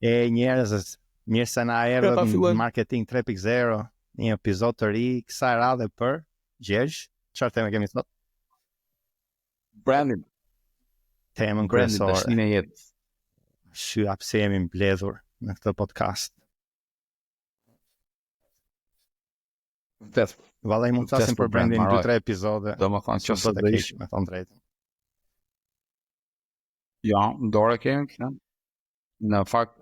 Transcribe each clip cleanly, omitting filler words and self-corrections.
E njerëz, mirë se na erdhët ta në fillojmë. Marketing 3.0, një epizod të ri kësaj radhe për Gjergj. Çfarë temë kemi sot? Branding, Temën branding kryesore. tashinë e jetës. Shyja pse jemi mbledhur në këtë podcast. Vërtet, Vallai mund të flasim për brand, brandin Maroj. 2-3 epizode. domethënë Që nëse do të do keq, ish, me thënë drejtën. ja, në dorë kemi këtë. Në fakt,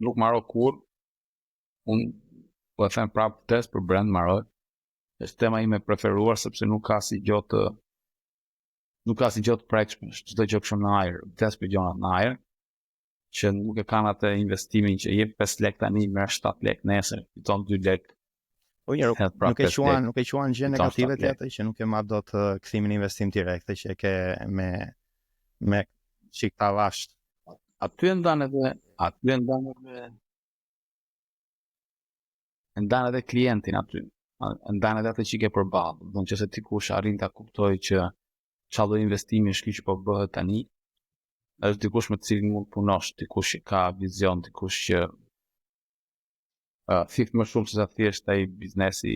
nuk marrë kur, unë po e them prapë test për brand marrë. Është tema ime e preferuar sepse nuk ka si gjotë prekshme, çdo gjë kështu në ajër, test për gjona në ajër, që nuk e kanë atë investimin që jep 5 lek tani, merr 7 lek nesër, fiton 2 lek. Po njëro, Hedh prapë nuk e quan gjë fiton negative 7 lek. tjetër që nuk e marr dot kthimin investim direkte që e ke me çik tavasht. Aty e ndan edhe klientin aty. Ndan edhe atë që ke përballë. Do të thotë ti kush arrin ta kuptoj që çfarë do investimi është ky që po bëhet tani, është dikush me të cilin mund punosh, dikush që ka vizion, dikush që thith më shumë se sa thjesht ai biznesi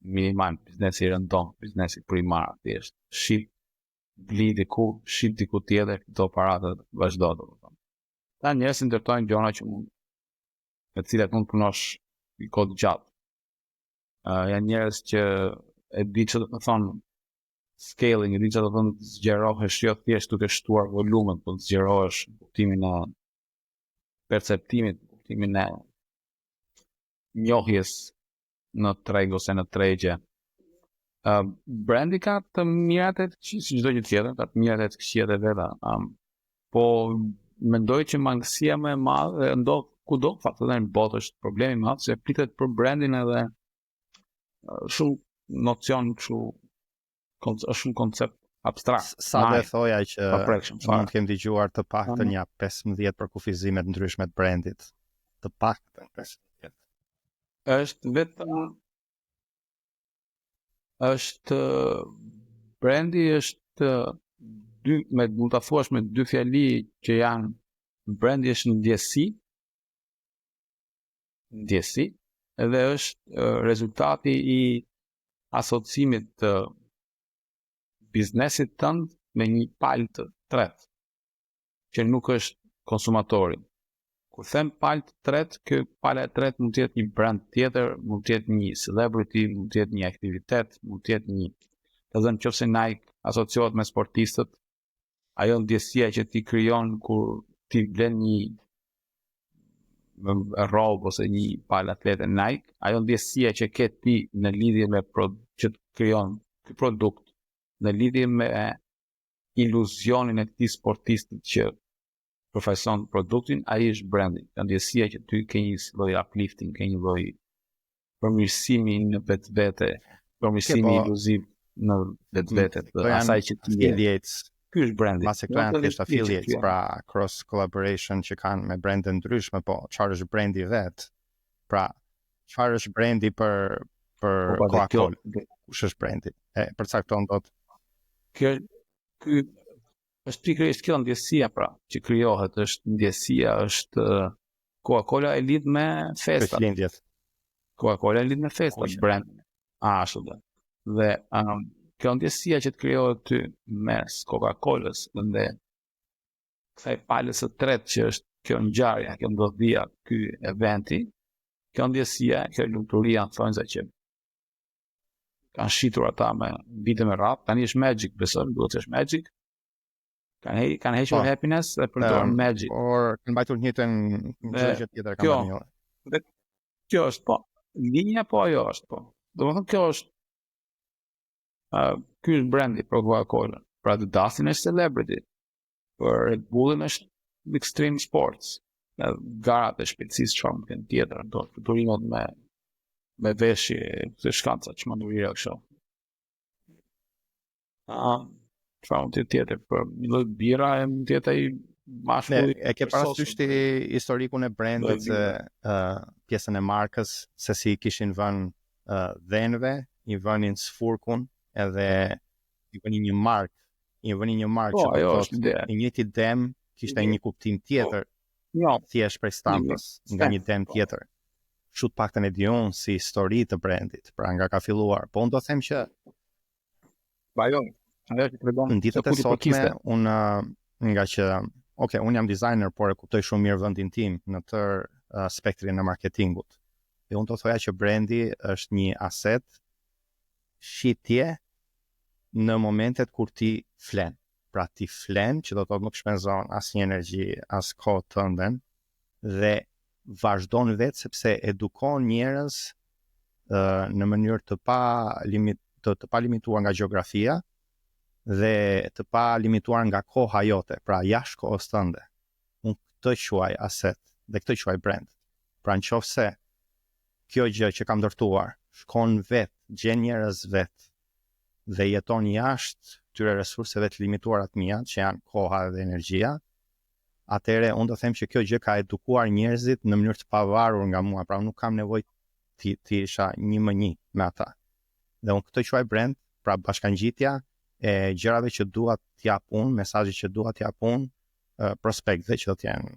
minimal, biznesi rëndom, biznesi primar, thjesht shit bli diku tjetër, këto paratë vazhdo domethënë. Ta njerëz ndërtojnë gjona që mund me të cilat mund punosh i kohë gjatë. Janë njerëz që e di që do të thonë scaling, e di që do të thonë zgjerohesh jo thjesht duke shtuar volumet, po zgjerohesh në kuptimin e perceptimit, në kuptimin e njohjes në treg ose në tregje. Brandi ka të mirat e si çdo gjë tjetër, ka të mirat e të këqijat e veta. Po mendoj që mangësia më e madhe ndodh kudo, fakti në botë është problemi më i madh se pritet për brandin edhe shumë nocion kështu është shumë koncept abstrakt. Sa do thoja që mund të kem dëgjuar të paktën ja 15 për kufizime të ndryshme të brandit. Të paktën 15. Brandi është mund ta thuash me dy fjali që janë brandi është ndjesi edhe është rezultati i asociimit të biznesit tënd me një palë të tretë që nuk është konsumatori. Kur them palë të tretë, kjo pala e tretë mund të jetë një brand tjetër, mund të jetë një celebrity, mund të jetë një aktivitet, mund të jetë një, të thënë nëse Nike asociohet me sportistët, ajo ndjesia që ti krijon kur ti blen një rrobë ose një palë atlete Nike, ajo ndjesia që ke ti në lidhje me që krijon ky produkt, në lidhje me iluzionin e këtij sportistit që përfaqëson produktin, ai është branding. Ka ndjesia që ty ke një lloj uplifting, ke një lloj përmirësimi në vetvete, përmirësimi iluziv në vetvete të asaj që ti je. Ky është branding. Mase këto janë thjesht affiliates, pra cross collaboration që kanë me brande ndryshme, po çfarë është brandi vet? Pra, çfarë është brandi për Coca-Cola? Kush është brandi? Përcakton dot. Ky është pikërisht kjo ndjesia pra që krijohet, është ndjesia, është Coca-Cola e lidh me festat. Coca-Cola e lidh me festat, brand. Ashtu do. Dhe kjo ndjesia që të krijohet ty mes Coca-Colës dhe kësaj palës së tretë që është kjo ngjarje, kjo ndodhia, ky eventi, kjo ndjesia, kjo lumturia thonë se që kanë shitur ata me vite me radhë, tani është magic, besoj, duhet të është magic. Kanë hequr happiness dhe përdorin magic. Por kanë mbajtur të njëjtën gjë tjetër kanë bërë. Dhe kjo është po, linja po ajo është po. Domethënë kjo është ky është brandi për Coca-Cola. Pra The Dustin është celebrity. Për Red Bullin është extreme sports. Garat e shpejtësisë çfarë kanë tjetër, do futurimet me veshje të shkanca që mandurira kështu. Çfarë mund të tjetër për një lloj bira e mund të jetë ai mashkulli. E ke parasysh ti historikun e brandit se pjesën e markës se si kishin vënë dhenve, i vënin sfurkun edhe i vënin një markë që do të thotë i njëjti dëm kishte një kuptim tjetër thjesht prej stampës, nga një tem tjetër. Shut paktën e di unë si histori të brandit, pra nga ka filluar. Po unë do them që në ditët e sotme unë nga që unë jam designer, por e kuptoj shumë mirë vendin tim në tërë spektrin e marketingut. E unë do thoja që brandi është një aset shitje në momentet kur ti flen. Pra ti flen, që do të thotë nuk shpenzon asnjë energji, as kohë tënden, dhe vazhdon vetë sepse edukon njerëz në mënyrë të pa limituar nga gjeografia dhe të pa limituar nga koha jote, pra jashtë kohës tënde. Unë këtë quaj aset dhe këtë quaj brand. Pra nëse kjo gjë që kam ndërtuar shkon vetë, gjen njerëz vetë dhe jeton jashtë këtyre resurseve të limituara të mia, që janë koha dhe energjia, atëherë unë do them që kjo gjë ka edukuar njerëzit në mënyrë të pavarur nga mua, pra unë nuk kam nevojë të isha 1-1 me ata. Dhe unë këtë quaj brand, pra bashkangjitja e gjërave që dua të jap unë, mesazhe që dua të jap unë prospektëve që do të jenë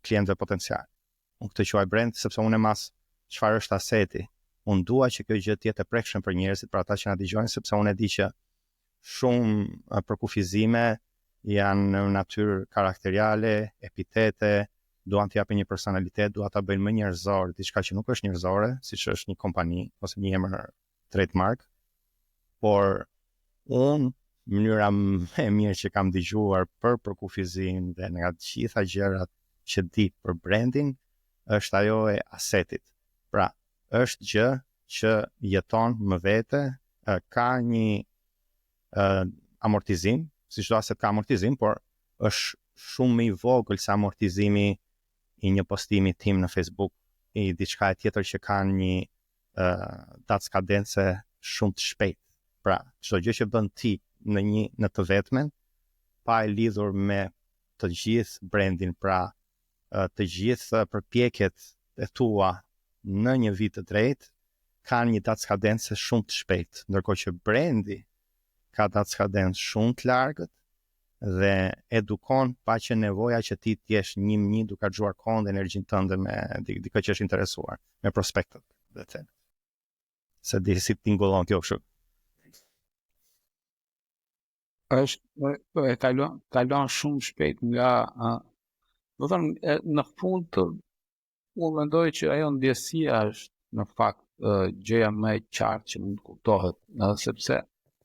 klientë potencial. Unë këtë quaj brand sepse unë mas çfarë është aseti. Unë dua që kjo gjë të jetë e prekshme për njerëzit, për ata që na dëgjojnë, sepse unë e di që shumë përkufizime janë në natyrë karakteriale, epitete, duan të japin një personalitet, duan ta bëjnë më njerëzor, diçka që nuk është njerëzore, siç është një kompani ose një emër trademark. Por unë mënyra më e mirë që kam dëgjuar për përkufizim dhe nga të gjitha gjërat që di për branding është ajo e asetit. Pra, është gjë që jeton më vete, ka një amortizim, si çdo aset ka amortizim, por është shumë më i vogël se amortizimi i një postimi tim në Facebook, i diçka tjetër që kanë një datë skadence shumë të shpejtë. Pra, çdo gjë që bën ti në të vetmen, pa e lidhur me të gjithë brandin, pra të gjithë përpjekjet e tua në një vit të drejtë, kanë një datë skadence shumë të shpejtë, ndërkohë që brandi ka datë skadence shumë të largët dhe edukon pa që nevoja që ti t'jesh 1-1 duke xhuar kohën dhe energjinë tënde me dikë që është interesuar, me prospektet dhe të. Se di si t'ingullon kjo kështu. Është kalon shumë shpejt nga do të thënë në fund unë mendoj që ajo ndjesia është në fakt gjëja më e qartë që mund të kuptohet, sepse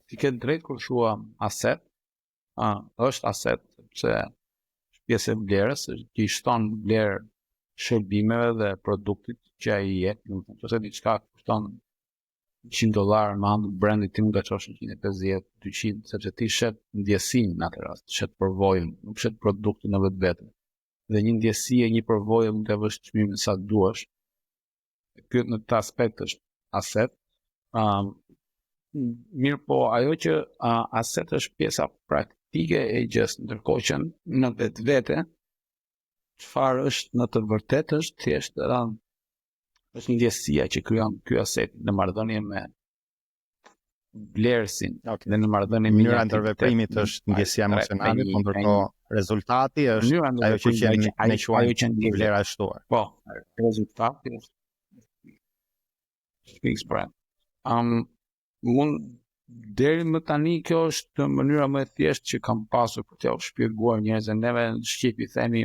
ti ke drejt kur thua aset, është aset sepse është pjesë e vlerës, që i shton vlerë shërbimeve dhe produktit që ai jep, nëse diçka kushton $100 me anë të brandit tim, nga çosh 150, 200, sepse ti shet ndjesinë në atë rast, shet përvojën, nuk shet produktin në vetvete. Dhe një ndjesi e një përvojë mund të vësh çmimin sa duash. Ky në këtë aspekt është aset. Mirë po, ajo që aset është pjesa praktike e gjës, ndërkohë që në vetvete çfarë është në të vërtetë është thjesht është ndjesia që krijon ky aset në marrëdhënie me vlerësin dhe në marrëdhënie me mënyra ndërveprimit është ndjesia emocionale, por ndërkohë rezultati është ajo që ne quajmë vlera e shtuar. Po, rezultati është speaks brand. Mund deri më tani kjo është mënyra më e thjeshtë që kam pasur për t'u shpjeguar njerëzve. Neve në shqip i themi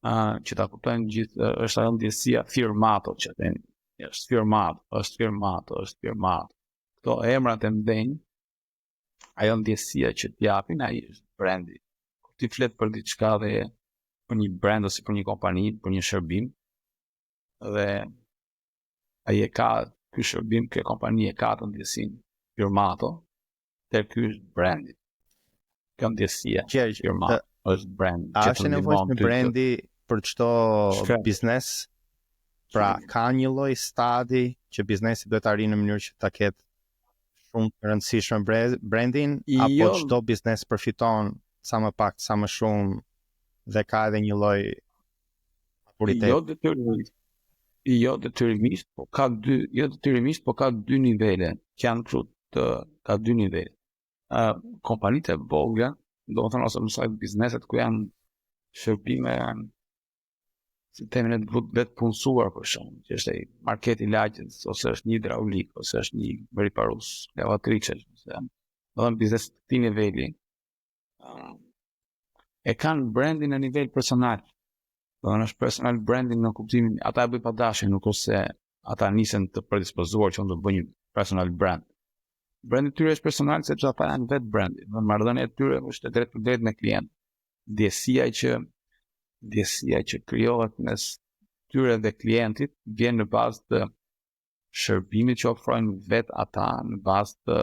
që ta kuptojnë gjithë, është ajo ndjesia firmato që thënë. Është firmato. Këto emrat e mëdhenj, ajo ndjesia që t'japin, ai është brandi. Kur ti flet për diçka dhe për një brand ose për një kompani, për një shërbim, dhe ai e ka ky shërbim, kjo kompani e ka të ndjesinë firmato, dhe ky është brandi. Kjo ndjesia firmato është brand. A është nevojshme brandi për çdo biznes? Pra, ka një lloj stadi që biznesi duhet të arrijë në mënyrë që ta ketë shumë të rëndësishme brandin, apo çdo biznes përfiton sa më pak, sa më shumë dhe ka edhe një lloj maturitet? Jo detyrimisht, po ka dy nivele, që janë kështu, ka dy nivele. Kompanitë e vogla, do të thonë ose mësoj bizneset ku janë shërbime si temin e vetë punësuar për shumë, që është ai marketi lagjës, ose është një hidraulik, ose është një veriparus, lavatriçe, do biznes të këtij niveli, e kanë brandin në nivel personal. Do është personal branding në kuptimin, ata e bëjnë pa dashje, nuk ose ata nisen të predispozuar që unë të bëj një personal brand. Brandi i tyre është personal sepse ata janë vetë brandi. Marrëdhënia e tyre është drejt për drejt me klient. Ndjesia që krijohet mes tyre dhe klientit vjen në bazë të shërbimit që ofrojnë vetë ata, në bazë të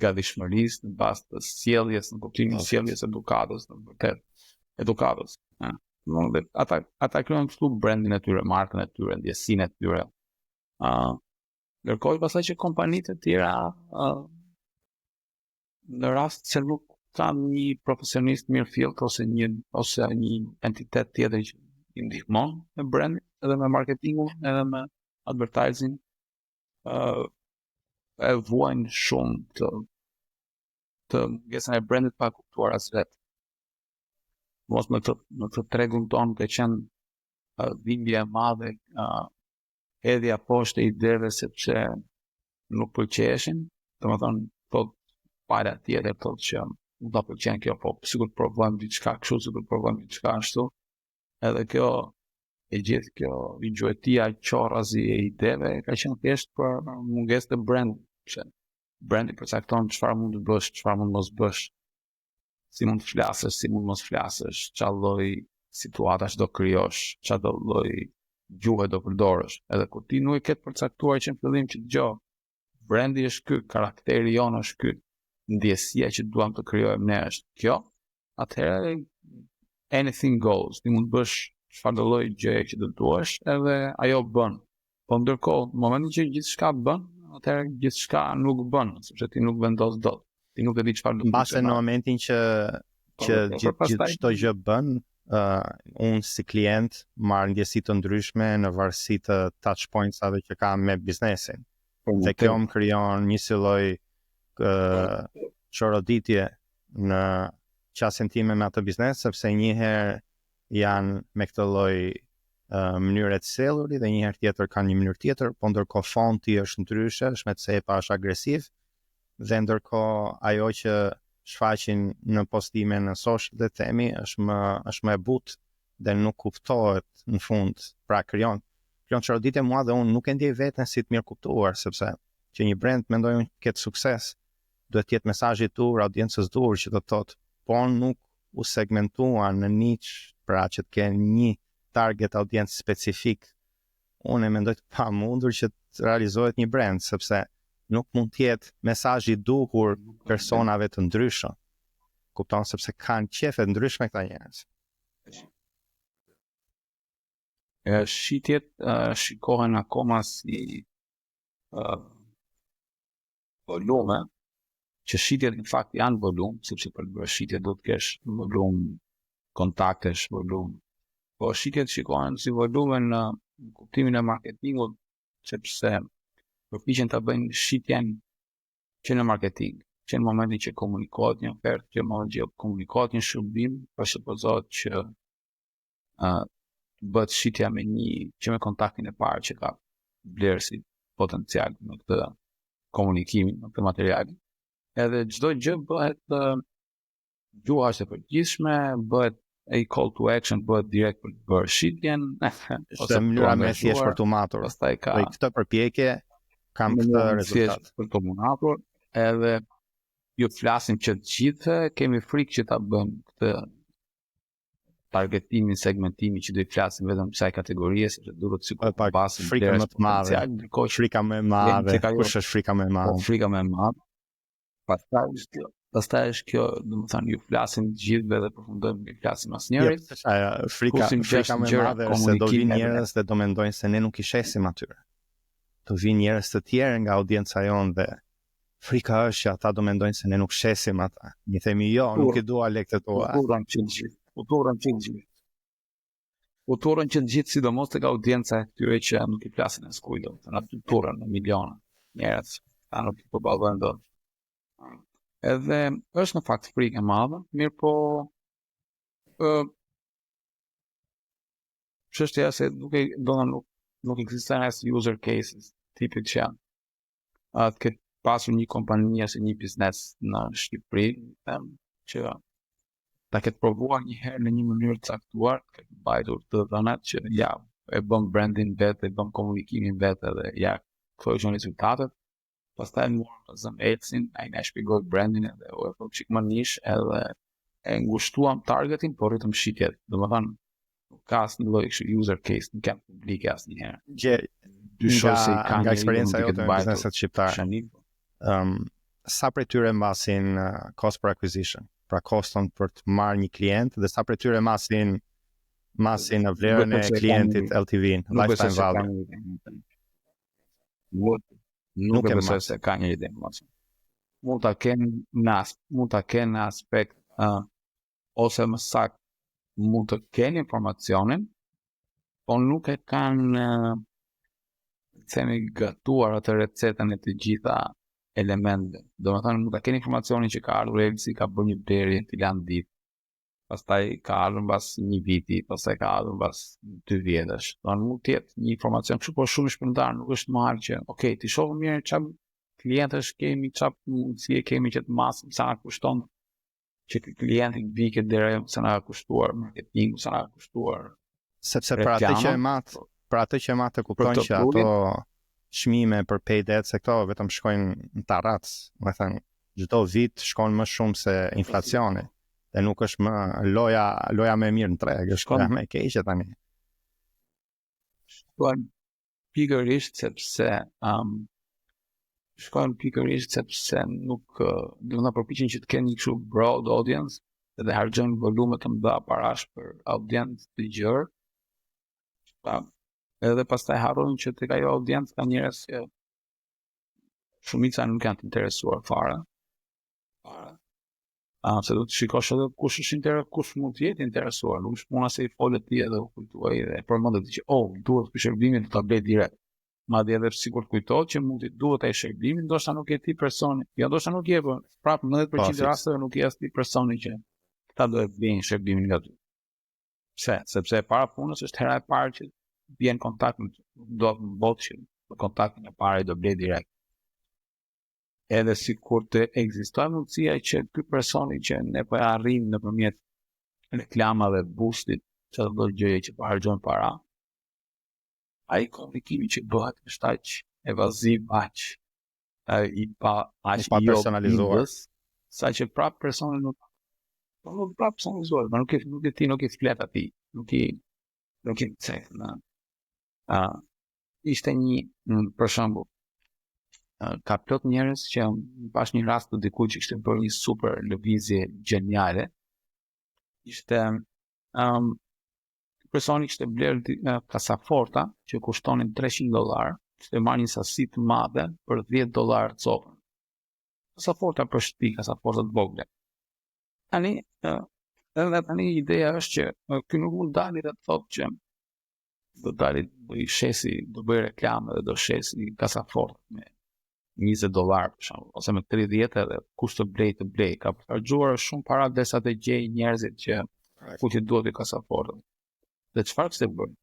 gatishmërisë, në bazë të sjelljes, në kuptimin e sjelljes edukatës, në vërtet edukatës. Ata krijojnë kështu brandin e tyre, markën e tyre, ndjesinë e tyre. Ndërkohë pastaj që kompanitë e tjera në rast se nuk kanë një profesionist mirë fillt ose një entitet tjetër që i ndihmon me brandin, edhe me marketingun, edhe me advertising, e vuajnë shumë të mungesën e brandit pa kuptuar as vetë. Mos në të tregun tonë të qenë dhimbje e madhe, hedhja poshtë e ideve sepse nuk pëlqeshin, domethënë thot para tjetër thot që nuk do pëlqen kjo, po sikur provojmë diçka kështu, sikur provojmë diçka ashtu. Edhe kjo e gjithë kjo vigjuetia qorrazi e ideve ka qenë thjesht për mungesë të brandit. Brandi përcakton çfarë mund të bësh, çfarë mund mos bësh, si mund të flasësh, si mund mos flasësh, çfarë lloj situatash do krijosh, çfarë lloj gjuhë do përdorësh. Edhe kur ti nuk e ke përcaktuar që në fillim që dëgjoj, brandi është ky, karakteri jonë është ky, ndjesia që duam të krijojmë ne është kjo, atëherë anything goes. Ti mund të bësh çfarë lloj gjëje që do duash, edhe ajo bën. Po ndërkohë, në momentin që gjithçka bën, atëherë gjithçka nuk bën, sepse ti nuk vendos dot. Ti nuk e di çfarë do të bësh. Mbase në momentin që gjithë çdo gjë bën, unë si klient marr ndjesi të ndryshme në varësi të touch pointsave që kam me biznesin. Dhe kjo më krijon një lloj çoroditje në qasjen time me atë biznes, sepse njëherë janë me këtë lloj mënyre të sellurit dhe njëherë tjetër kanë një mënyrë tjetër, po ndërkohë fonti është ndryshe, është me të cepa, është agresiv, dhe ndërkohë ajo që shfaqin në postime në social dhe themi është më e butë dhe nuk kuptohet në fund, pra krijon çoroditje mua dhe unë nuk e ndjej veten si të mirë kuptuar, sepse që një brand mendoj unë ketë sukses, duhet të jetë mesazhi i dur, audiencës dur, që do të thotë, po nuk u segmentua në niche, pra që të kenë një target audiencë specifik. Unë e mendoj të pamundur që të realizohet një brand, sepse nuk mund të jetë mesazhi i duhur personave të ndryshëm. Kupton, sepse kanë qefe të ndryshme këta njerëz. Shitjet shikohen akoma si volume, që shitjet në fakt janë volum, sepse për të bërë shitje do të kesh volum kontaktesh, volum. Po shitjet shikohen si volume në kuptimin e marketingut, sepse përpiqen ta bëjnë shitjen që në marketing, që në momentin që komunikohet një ofertë, që në momentin që komunikohet një shërbim, presuppozohet që bëhet shitja me me kontaktin e parë që ka vlerësi potencial në këtë komunikimin, në këtë material. Edhe çdo gjë bëhet gjuha është e përgjithshme, bëhet a call to action, bëhet direkt për të bërë shitjen, ose mënyra më e thjeshtë për të matur. Pastaj ka këtë përpjekje kam këtë rezultat për të matur, edhe ju flasim që të gjithë kemi frikë që ta bëjmë këtë targetimin, segmentimin që do i flasim vetëm kësaj kategorie, sepse duhet të sikur pa basim frika më të madhe. Frika më e madhe. Kush është frika më e madhe? Frika më e madhe. Pastaj është kjo, domethënë ju flasim të gjithëve dhe përfundojmë, ju flasim asnjërit. Frika më e madhe se do vinë njerëz dhe do mendojnë se ne nuk i shesim atyre. Do vinë njerëz të tjerë nga audienca jonë dhe frika është që ata do mendojnë se ne nuk shesim ata. Ne themi jo, nuk i dua lekët tua. Uturën që të gjithë, sidomos tek audienca e tyre që nuk i flasin as kujt, në aty turën në miliona njerëz, ata nuk i përballojnë dot. Edhe është në fakt frikë e madhe, mirë po çështja se nuk ekzistojnë as user cases tipit që janë. Atë këtë pasur një kompani ose një biznes në Shqipëri, them që ta ketë provuar një herë në një mënyrë të caktuar, këtë mbajtur të dhënat që ja e bën brandin vetë, e bën komunikimin vetë dhe ja këto janë rezultatet. Pastaj morëm zëm Elsin, ai na shpjegoi brandin edhe u e çik më nish edhe e ngushtuam targetin, por rritëm shitjet. Domethënë nuk ka asnjë lloj user case, nuk kam publike asnjëherë. Dyshoj se nga eksperjenca jote me bizneset shqiptare. Sa prej tyre masin cost per acquisition, pra koston për të marrë një klient, dhe sa prej tyre masin në vlerën e klientit LTV-n, lifetime value. Nuk e besoj se ka një ide informacion. Mund ta kenë në aspekt ose më saktë mund të kenë informacionin, po nuk e kanë themi gatuar atë recetën e të gjitha elemente. Domethënë mund ta kenë informacionin që ka ardhur Elsi, ka bërë një blerje të lanë ditë. Pastaj ka ardhur mbas një viti, pastaj ka ardhur mbas 2 vjetësh. Domethënë mund të jetë një informacion kështu, por shumë i shpërndar, nuk është marrë që, okay, ti shohim mirë çfarë klientësh kemi, çfarë mundësi kemi që të masim, sa na kushton që klienti të vijë deri sa na ka kushtuar marketingu, sa na ka kushtuar. Sepse për atë që e matë të kupton që ato çmime për paid ads se këto vetëm shkojnë në tarrac, do të thënë çdo vit shkon më shumë se inflacioni, dhe nuk është më loja më e mirë në treg, është loja më e keqe tani. Shkojnë pikërisht sepse nuk do të përpiqen që të kenë një kështu broad audience dhe harxojnë volume të mëdha parash për audiencë të gjerë. Edhe pastaj harrojnë që tek ajo audiencë ka njerëz që shumica nuk janë të interesuar fare. Se do të shikosh edhe kush mund të jetë interesuar, nuk është puna se i folet ti edhe u kujtuaj dhe përmendet që duhet për shërbimin të ta blej direkt. Madje edhe sigurt kujtohet që mund të duhet ai shërbimi, ndoshta nuk je ti personi. Jo, ndoshta nuk je, por prapë 90% e rasteve nuk je as ti personi që ta do të blejnë shërbimin nga ty. Sepse para punës është hera e parë që vjen kontakt me do të botë që kontaktin e parë do blej direkt. Edhe sikur të ekzistojë mundësia që ky personi që ne po e arrim nëpërmjet reklamave, boostit, çdo lloj gjëje që po harxojnë para, ai komunikimi që bëhet është aq evaziv, aq personalizuar, saqë prap personi nuk prap personalizuar, nuk e flet atij, nuk i cek në ishte një për shembull ka plot njerëz që pash një rast të dikujt që kishte bërë një super lëvizje geniale. Ishte personi kishte blerë kasaforta që kushtonin $300, kishte marrë një sasi të madhe për $10 copën. Kasaforta për shtëpi, kasaforta të vogla. Tani ideja është që ky nuk mund dali dhe të thotë që do dali do i shesi, do bëj reklamë dhe do shesi kasaforta me $20 për shembull, ose me 30 edhe kush të blej, ka harxuar shumë para derisa të gjej njerëzit që kujt i duhet i kasafortën. Dhe çfarë kishte bërë?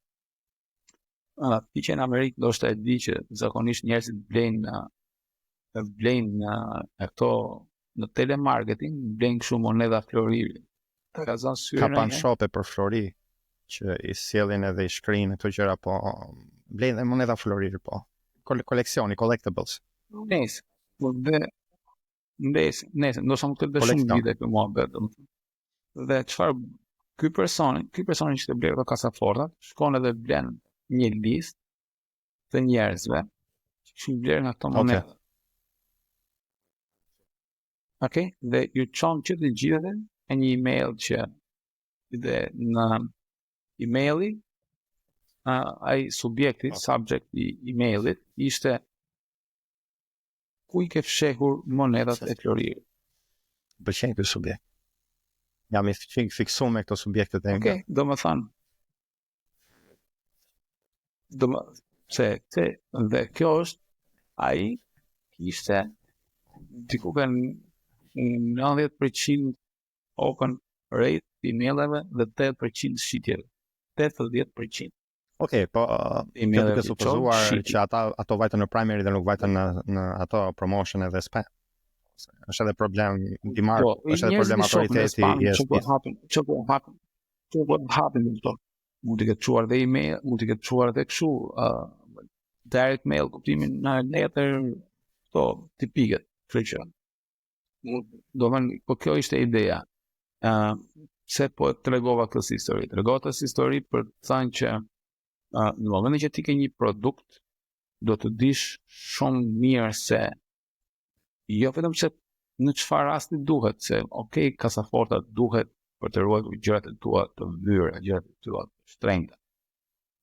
Ti që në Amerikë ndoshta e di që zakonisht njerëzit blejnë këto në telemarketing, blejnë kështu monedha floriri. Ka pan shope për flori që i sjellin edhe i shkrinë këto gjëra, po blejnë dhe monedha floriri, po koleksioni, collectibles. Nëse, ndoshta nuk të bëj shumë vite për mua vetëm. Dhe çfarë ky personi që të blerë këto kasafortat, shkon edhe blen një listë të njerëzve që kishin blerë nga këto monedha. Okej, dhe ju çon që të gjithë e një email që dhe në emaili ai subjekti, subject i emailit ishte ku i ke fshehur monedhat e floririt. Pëlqen ky subjekt. Jam i fiksuar me këto subjektet e nga. Do më thënë. Dhe kjo është ai ishte diku kanë 90% open rate emailave dhe 8% shitjeve. 80%. Okej, po kjo duke supozuar që ato vajtën në primary dhe nuk vajtën në ato promotion edhe spam. Është edhe problem dimar, është edhe problem autoriteti i ESP. Çfarë hapin këto? Mund të ketë çuar dhe email, mund të ketë çuar edhe kështu direct mail, kuptimin në letër, këto tipike, kështu që. Po kjo ishte ideja. Se po tregova këtë histori. Tregova këtë histori për të thënë që në momentin që ti ke një produkt, do të dish shumë mirë se jo vetëm se në çfarë rasti duhet, se okay, kasaforta duhet për të ruajtur gjërat e tua të vyra, gjërat e tua të shtrenjta.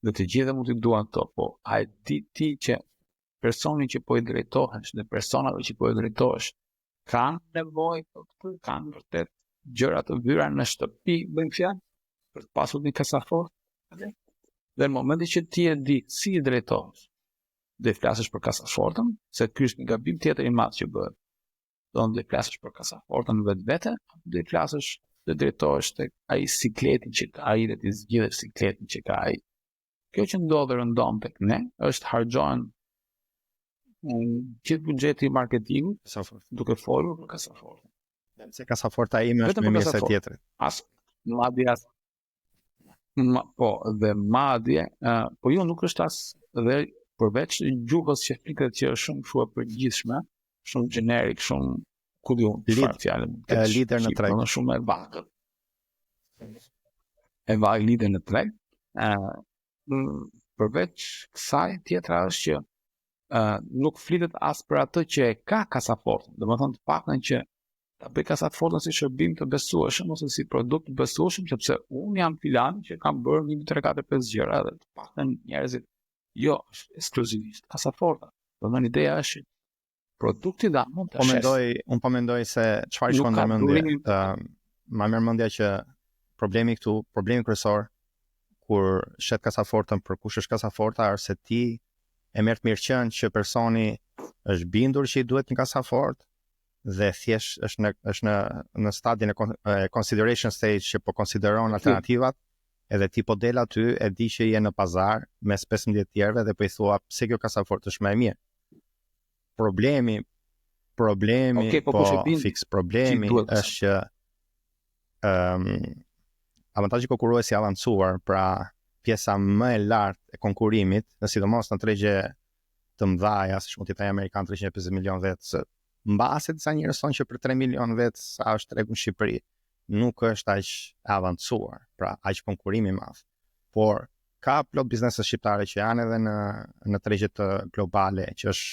Dhe të gjithë mund të duan to, po a e di ti që personi që po i drejtohesh dhe personave që po i drejtohesh kanë nevojë për këtë, kanë vërtet gjëra të vyra në shtëpi, bëjmë fjalë, për të pasur një kasafortë. Dhe në momentin që ti e di si i drejtohesh, dhe flasësh për kasafortën, se ky është një gabim tjetër i madh që bëhet. Do të flasësh për kasafortën vetvete, do të flasësh dhe drejtohesh tek ai sikletin që ka ai dhe ti zgjidhesh sikletin që ka ai. Kjo që ndodh rëndom tek ne është harxhohen gjithë buxheti i marketingut duke folur për kasafortën. Se kasaforta ime është më mirë se tjetri. Po jo nuk është as dhe përveç gjuhës që flitet që është shumë shumë e përgjithshme, shumë generik, shumë ku diun, çfarë fjalë. Lider në treg. Shumë e vagët. E vagë lider në treg. Përveç kësaj tjetra është që nuk flitet as për atë që e ka kasafortën. Domethënë të paktën që ta bëj kasafortën si shërbim të besueshëm ose si produkt të besueshëm, sepse unë jam filani që kam bërë 1, 2, 3, 4, 5 gjëra dhe të paktën njerëzit jo, është ekskluzivisht kasaforta. Domethënë ideja është produkti da mund të shes. Unë po mendoj se çfarë shkon në mendje. Ma merr mendja që problemi kryesor kur shet kasafortën për kush është kasaforta është se ti e merr të mirëqen që personi është bindur që i duhet një kasafortë dhe thjesht është në stadin e consideration stage që po konsideron alternativat, edhe ti po del aty e di që je në pazar mes 15 tjerëve dhe po i thua pse kjo kasafortë është më e mirë. Problemi është që avantazhi konkurrues i avancuar, pra pjesa më e lartë e konkurimit, në sidomos në tregje të mëdha, siç mund të jetë amerikan 350 milion vetë, mbase disa njerëz thonë që për 3 milion vetë sa është tregu në Shqipëri, nuk është aq avancuar, pra aq konkurimi i madh. Por ka plot biznese shqiptare që janë edhe në tregje të globale, që është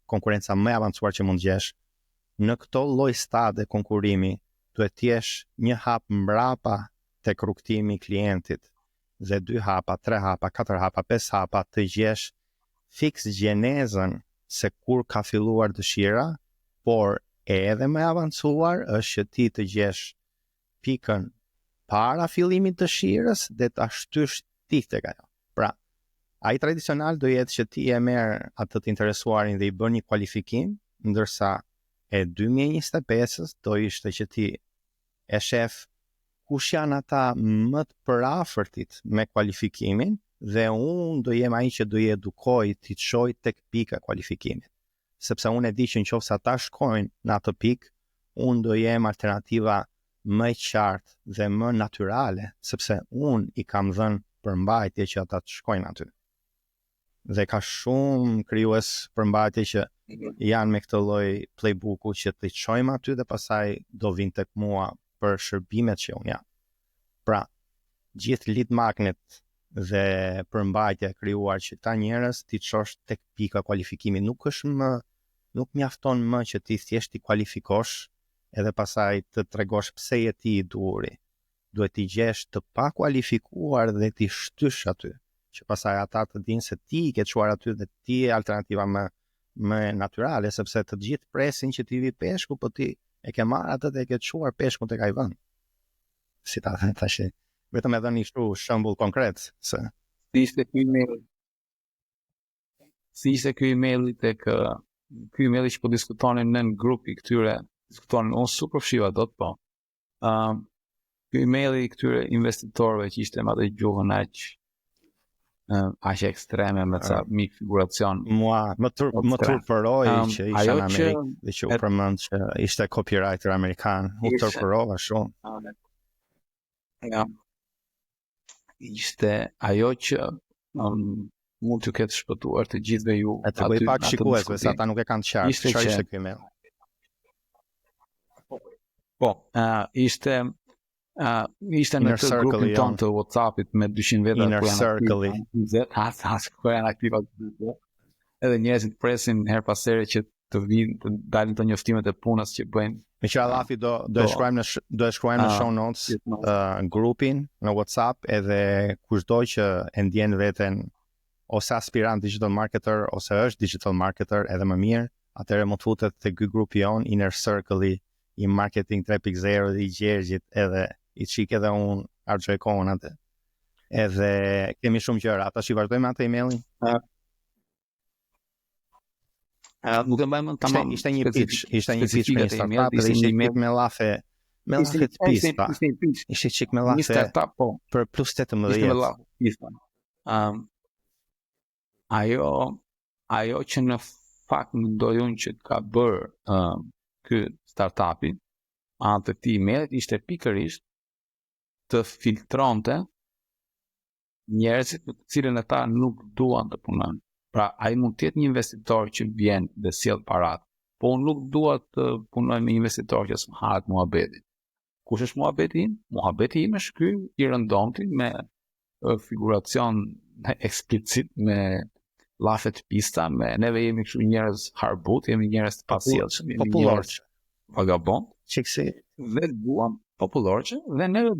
konkurenca më e avancuar që mund gjesh. Në këto lloj stade konkurimi duhet të jesh një hap mbrapa tek rrugtimi i klientit dhe 2 hapa, 3 hapa, 4 hapa, 5 hapa të gjesh fiks gjenezën se kur ka filluar dëshira, por edhe më avancuar është që ti të gjesh pikën para fillimit të dëshirës dhe ta shtysh ti tek ajo. Pra, ai tradicional do jetë që ti e merr atë të interesuarin dhe i bën një kualifikim, ndërsa e 2025-s do ishte që ti e shef kush janë ata më të përafërtit me kualifikimin dhe unë do jem ai që do i edukoj ti të shoj tek pika kualifikimit. Sepse unë e di që nëse ata shkojnë në atë pikë, unë do jem alternativa më e qartë dhe më natyrale, sepse unë i kam dhënë përmbajtje që ata të shkojnë aty. Dhe ka shumë krijues përmbajtje që janë me këtë lloj playbooku që të çojmë aty dhe pastaj do vinë tek mua për shërbimet që unë jam. Pra, gjithë lead magnet dhe përmbajtja e krijuar që ta njerëz ti çosh tek pika kualifikimi, nuk mjafton më që ti thjesht ti kualifikosh edhe pastaj të tregosh pse je ti i duri. Duhet ti gjesh të pa kualifikuar dhe ti shtysh aty, që pastaj ata të dinë se ti i ke çuar aty dhe ti je alternativa më natyrale, sepse të gjithë presin që ti vi peshku, po ti e ke marrë atë dhe e ke çuar peshkun tek ai vend. Si ta thash, vetëm edhe një shembull konkret se si ishte ky email tek ky email që po diskutonin në grupi këtyre, diskutonin unë super fshiva dot po. Ky email i këtyre investitorëve që ishte me atë gjuhën aq aq ekstreme me ca mik figuracion. Mua më turpëroi që isha në Amerikë dhe që u përmend që ishte copywriter amerikan. U turpërova shumë. Ja. Ishte ajo që mund të ketë shpëtuar të gjithëve ju. E të bëj pak shikuesve, sa ata nuk e kanë qartë. Çfarë ishte ky email? Po, ishte në të grupin tonë të WhatsAppit me 200 veta ku janë aktiva edhe njerëzit presin her pas here që të vinë të dalin të njoftimet e punës që bëjnë. Me që Allafi do e shkruajmë në show notes grupin në WhatsApp, edhe kushdo që e ndjen veten ose aspirant digital marketer ose është digital marketer edhe më mirë, atëherë mund të futet te ky grupi jon Inner Circle i marketing 3.0 i Gjergjit, edhe i çik edhe unë argjoj kohën atë. Edhe kemi shumë gjëra. Ata që vazhdojmë atë emailin? Nuk e mbajmë tamam. Ishte një pitch për një startup dhe ishte një me lafe të pista. Ishte çik me lafe startup po për plus 18. Ajo që në fakt mendoj unë që ka bërë ky startupi anë të këtij emailit ishte pikërisht të filtronte njerëzit me të cilën ata nuk duan të punojnë. Pra, ai mund të jetë një investitor që vjen dhe sjell parat, po unë nuk dua të punoj me investitor që s'mhahet muhabeti. Kush është muhabeti im? Muhabeti im është ky i rëndomti me figuracion eksplicit, me lafe të pista, me neve jemi kështu njerëz harbut, jemi njerëz të pasjellshëm, jemi njerëz vagabond, çiksi dhe duam popullorçe dhe neve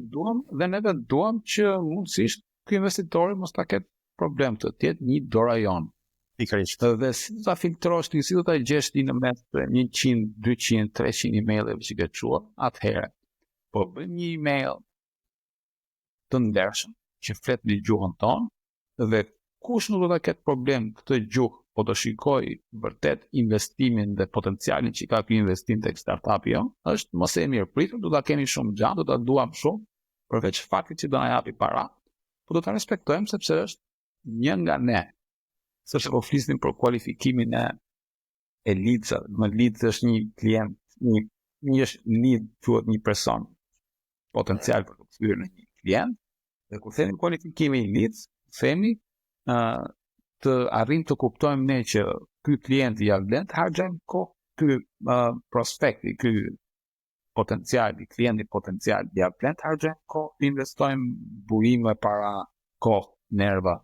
duam që mundësisht ky investitori mos ta ketë problem të jetë një dora jon. Pikërisht. Dhe si do ta filtrosh ti, si do ta gjesh ti në mes të 100, 200, 300 emailëve që ke çuar, atëherë po bëjmë një email të ndershëm që flet në gjuhën tonë dhe kush nuk do ta ketë problem këtë gjuhë, po të shikoj vërtet investimin dhe potencialin që ka ky investim tek startupi jon, është mos e mirëpritur, do ta kemi shumë gjatë, do ta duam shumë, përveç faktit që do na japi para, po do ta respektojmë sepse është një nga ne. Sepse po flisnim për kualifikimin e leads-a, më leads është një klient, një është lead, thuhet një person potencial për të kthyer në një klient, dhe kur themi kualifikimi i leads, themi të arrim të kuptojmë ne që ky klient i vlen të harxojmë kohë, ky prospekti, ky potenciali, klienti potencial i vlen të harxojmë kohë, të investojmë burime para kohë, nerva,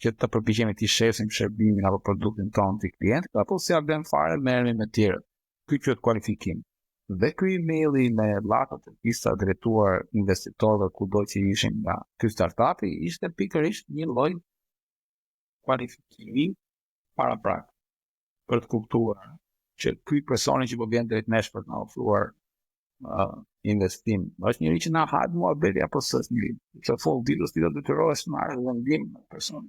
që të përpiqemi të shesim shërbimin apo produktin tonë të klientit, apo si vlen fare merremi me tjerë. Ky quhet kualifikim. Dhe ky emaili me llakat e pista drejtuar investitorëve kudo që ishin nga ky startupi ishte pikërisht një lloj kualifikimi para prak për të kuptuar që ky personi që po vjen drejt nesh për të na ofruar investim, është njëri që na hahet muhabeti apo s'është njëri. Që fol ditës do detyrohesh të marrësh vendim me personin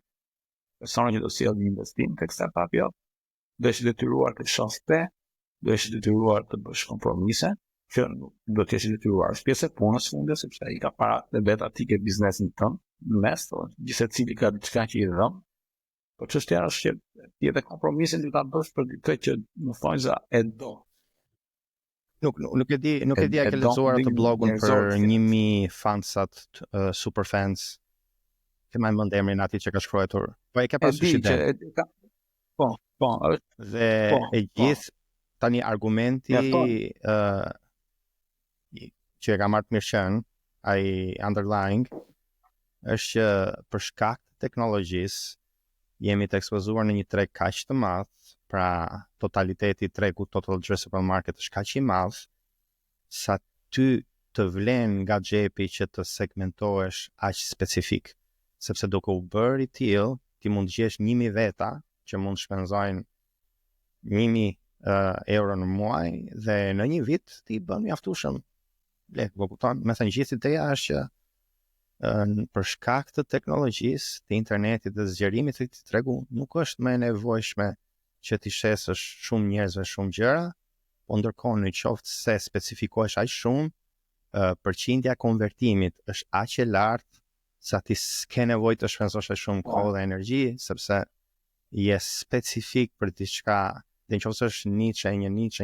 që do sjellë një investim tek startupi jo, do të detyruar të shohte, do të detyruar të bësh kompromise, që do të jesh detyruar pjesë e punës fundit sepse ai ka para dhe vetë aty ke biznesin tënd, në mes, gjithë secili ka diçka që i dhëm. Po çështja është që ti edhe kompromisin do ta bësh për këtë që më thonë se e do. Nuk e di a ke lexuar atë blogun për 1000 fansat superfans. Që më mend emrin atij që ka shkruar. Po e ke parasysh ide. Po. Dhe e gjithë tani argumenti që e ka marrë të mirëqen, ai underlying është që për shkak të teknologjisë jemi të ekspozuar në një treg kaq të madh, pra totaliteti i tregut total addressable market është kaq i madh sa ty të vlen nga xhepi që të segmentohesh aq specifik. Sepse duke u bërë i tillë, ti mund të gjesh 1000 veta që mund të shpenzojnë 1000 euro në muaj dhe në një vit ti bën mjaftueshëm lek. Po kupton, me thënë gjithë ideja është që për shkak të teknologjisë, të internetit dhe zgjerimit të këtij tregu, nuk është më e nevojshme që ti shesësh shumë njerëzve shumë gjëra, po ndërkohë në qoftë se specifikohesh aq shumë, përqindja e konvertimit është aq e lartë sa ti s'ke nevojë të shpenzosh shumë kohë dhe energji, sepse je specifik për diçka, dhe nëse është një niche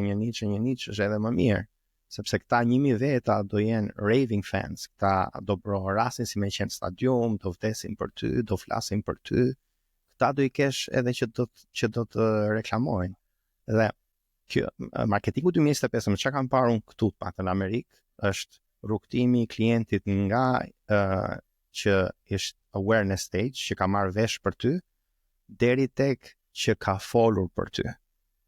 është edhe më mirë, sepse këta 1000 veta do jenë raving fans, këta do brohorasin si me qenë stadium, do vdesin për ty, do flasin për ty, këta do i kesh edhe që do të reklamojnë. Dhe kjo marketingu 2025, çka kam parë unë këtu pak në Amerikë, është rrugtimi i klientit nga që është awareness stage, që ka marrë vesh për ty, deri tek që ka folur për ty.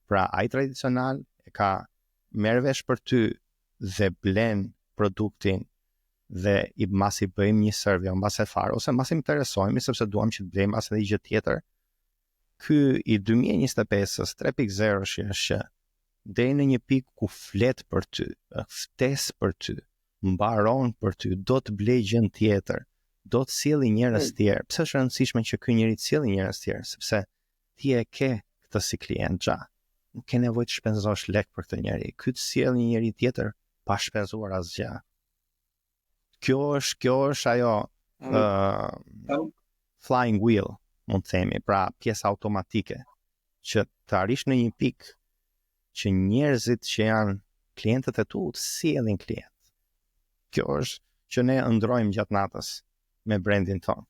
Pra, ai tradicional e ka merr vesh për ty dhe blen produktin dhe i mbas i bëjmë një survey mbas e fare, ose mbas i interesojmë sepse duam që të blejmë mbas edhe gjë tjetër. Ky i 2025-s 3.0 është deri në një pikë ku flet për ty, ftes për ty, mbaron për ty, do të blej gjën tjetër, do të sjellë njerëz tjerë. Pse është e rëndësishme që ky njeri të sjellë njerëz tjerë? Sepse ti e ke këtë si klient xha. Nuk ke nevojë të shpenzosh lek për këtë njeri. Ky të sjellë një njeri tjetër pa shpenzuar asgjë. Kjo është ajo flying wheel, mund të themi, pra pjesa automatike, që të arrish në një pikë që njerëzit që janë klientët e tu të sjellin klient. Kjo është që ne ndrojmë gjatë natës me brandin tonë.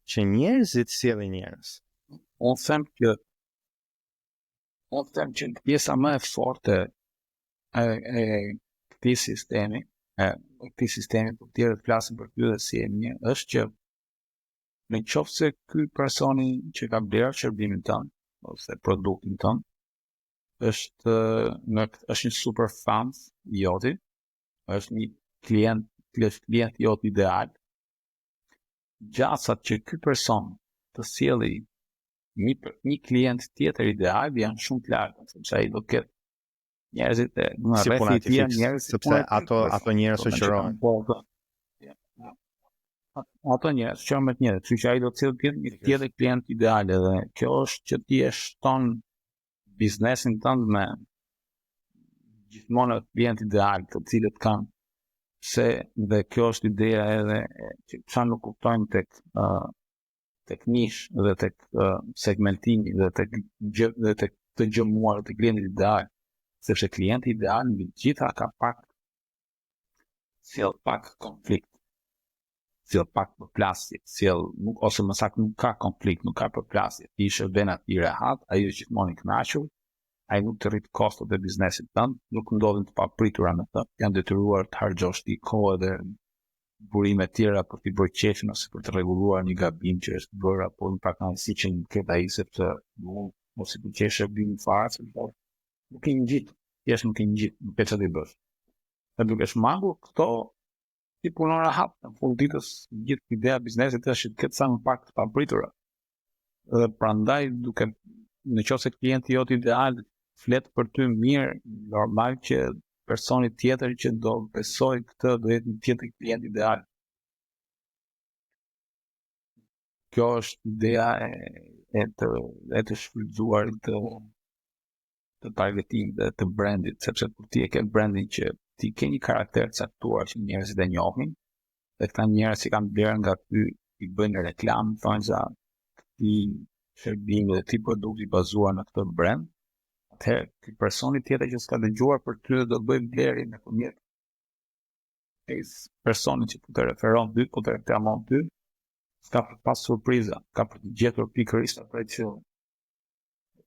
Që njerëzit sjellin njerëz. Unë them që pjesa më e forte e këtij sistemi, për tjerë të flasin për ty dhe si e një, është që në qoftë se ky personi që ka blerë shërbimin tonë, ose produktin tonë, është një super fan joti, është një klient jot ideal, gjasat që ky person të sjelli një klient tjetër ideal janë shumë të larta, sepse ai do të ketë njerëzit e rreth i tij, njerëz sepse ato njerëz shoqërohen. Ato njerëz që me të njëjtë, kështu që ai do të sjellë një tjetër klient ideal, dhe kjo është që ti e shton biznesin tënd me gjithmonë klient ideal, të cilët kanë se, dhe kjo është ideja edhe që çfarë nuk kuptojmë tek nish dhe tek segmentimi dhe tek të gjëmuar të klientit ideal, sepse klienti ideal mbi gjitha ka sjell pak konflikt, sjell pak përplasje, ose më saktë nuk ka konflikt, nuk ka përplasje. Ti shërben aty rehat, ai është gjithmonë i kënaqur, ai nuk të rrit kostot e biznesit tënd, nuk ndodhin të papritura me të, janë detyruar të harxhosh ti kohë dhe burime tjera për t'i bërë qefin ose për të rregulluar një gabim që është bërë, apo një praktisi që nuk ket ai, sepse mos i pëlqej shërbimi fare, sepse nuk i ngjit, nuk e çfarë ti bësh. Dhe duke shmangur këto, ti punon rahat, në fund ditës gjithë ideja e biznesit është të ketë sa më pak të papritura. Dhe prandaj nëse klienti jot ideal flet për ty mirë, normal që personi tjetër që do besoj këtë do jetë një tjetër klient ideal. Kjo është ideja e të shfrytzuarit të targetimit dhe të brandit, sepse kur ti e ke brandin që ti ke një karakter caktuar që njerëzit e njohin, dhe këta njerëz që kanë blerë nga ty i bëjnë reklam, thonë se ti shërbimi dhe ti produkti bazuar në këtë brand, atëherë ky personi tjetër që s'ka dëgjuar për ty do të bëjë blerje nëpërmjet personit që të referon ty, po të reklamon ty, s'ka për pas surpriza, ka për të gjetur pikërisht atë që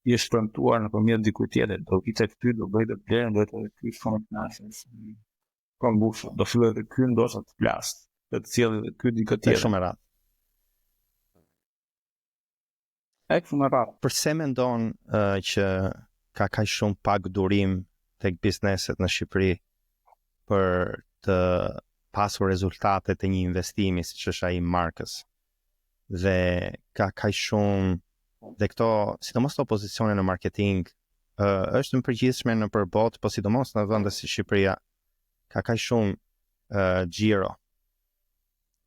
i është premtuar nëpërmjet dikujt tjetër, do vitet ty, do bëjë blerje, do të ky shumë të kënaqur. Ka mbushur, do fillojë edhe ky ndoshta të flas, do të sjellë edhe ky dikë tjetër. Shumë e rrallë. Shumë e rrallë. Përse mendon që ka kaq shumë pak durim tek bizneset në Shqipëri për të pasur rezultate të një investimi siç është ai markës, dhe ka kaq shumë, dhe këto sidomos të opozicione në marketing është në përgjithshme në përbot, po sidomos në vende si Shqipëria ka kaq shumë xhiro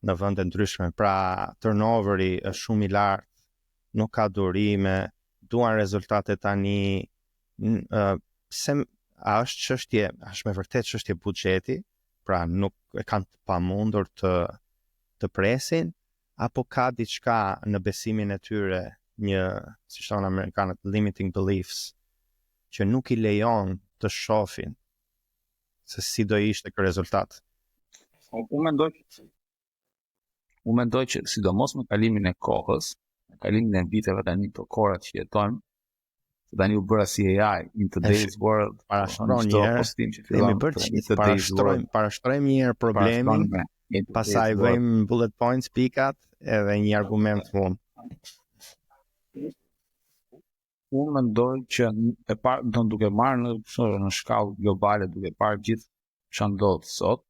në vende ndryshme, pra turnoveri është shumë i lartë, nuk ka durime, duan rezultate tani. A është çështje, është me vërtet çështje buxheti, pra nuk e kanë të pamundur të presin, apo ka diçka në besimin e tyre, një, si thonë amerikanët, limiting beliefs, që nuk I lejon të shohin se si do ishte ky rezultat. Unë mendoj që sidomos me kalimin e kohës, me kalimin e viteve tani të korat që jetojmë, tani u bëra si AI in today's world, parashtrojmë një herë, parashtrojmë një herë problemin, pastaj vëjmë bullet points, pikat, edhe një argument fund. Unë mendoj që e parë do duke marrë në shkallë globale, duke parë gjithë ç'a ndodh sot,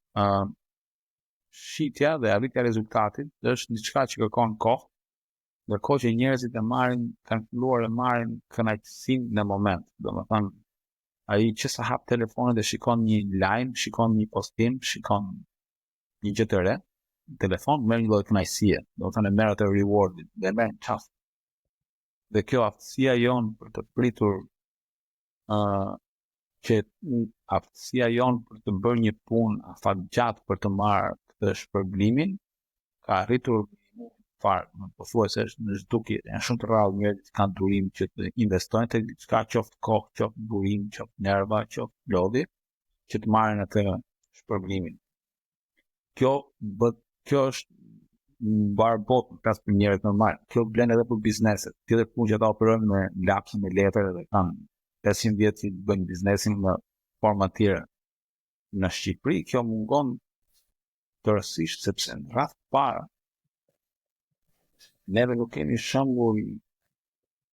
shitja dhe arritja e rezultatit është diçka që kërkon kohë, ndërkohë që njerëzit kanë filluar të marrin kënaqësinë në moment. Domethënë, ai që sa hap telefonin dhe shikon një lajm, shikon një postim, shikon një gjë të re, telefon merr një lloj kënaqësie, domethënë e merr atë rewardin, dhe merr çast. Dhe kjo aftësia jon për të pritur aftësia jon për të bërë një punë afatgjatë për të marrë këtë shpërblimin, ka arritur farë, pothuajse në zhdukje, janë shumë të rrallë njerëzit që kanë durim që të investojnë tek diçka, qoftë kohë, qoftë burim, qoftë nerva, qoftë lodhi, që të marrin atë shpërblimin. Kjo është mbar botën, flas për njerëz normal. Kjo blen edhe për bizneset. Tjetër punë që ata operojnë me lapsin e letër dhe kanë 500 vjet që bëjnë biznesin në forma të tjera. Në Shqipëri kjo mungon tërësisht, sepse në radhë para neve nuk kemi shembull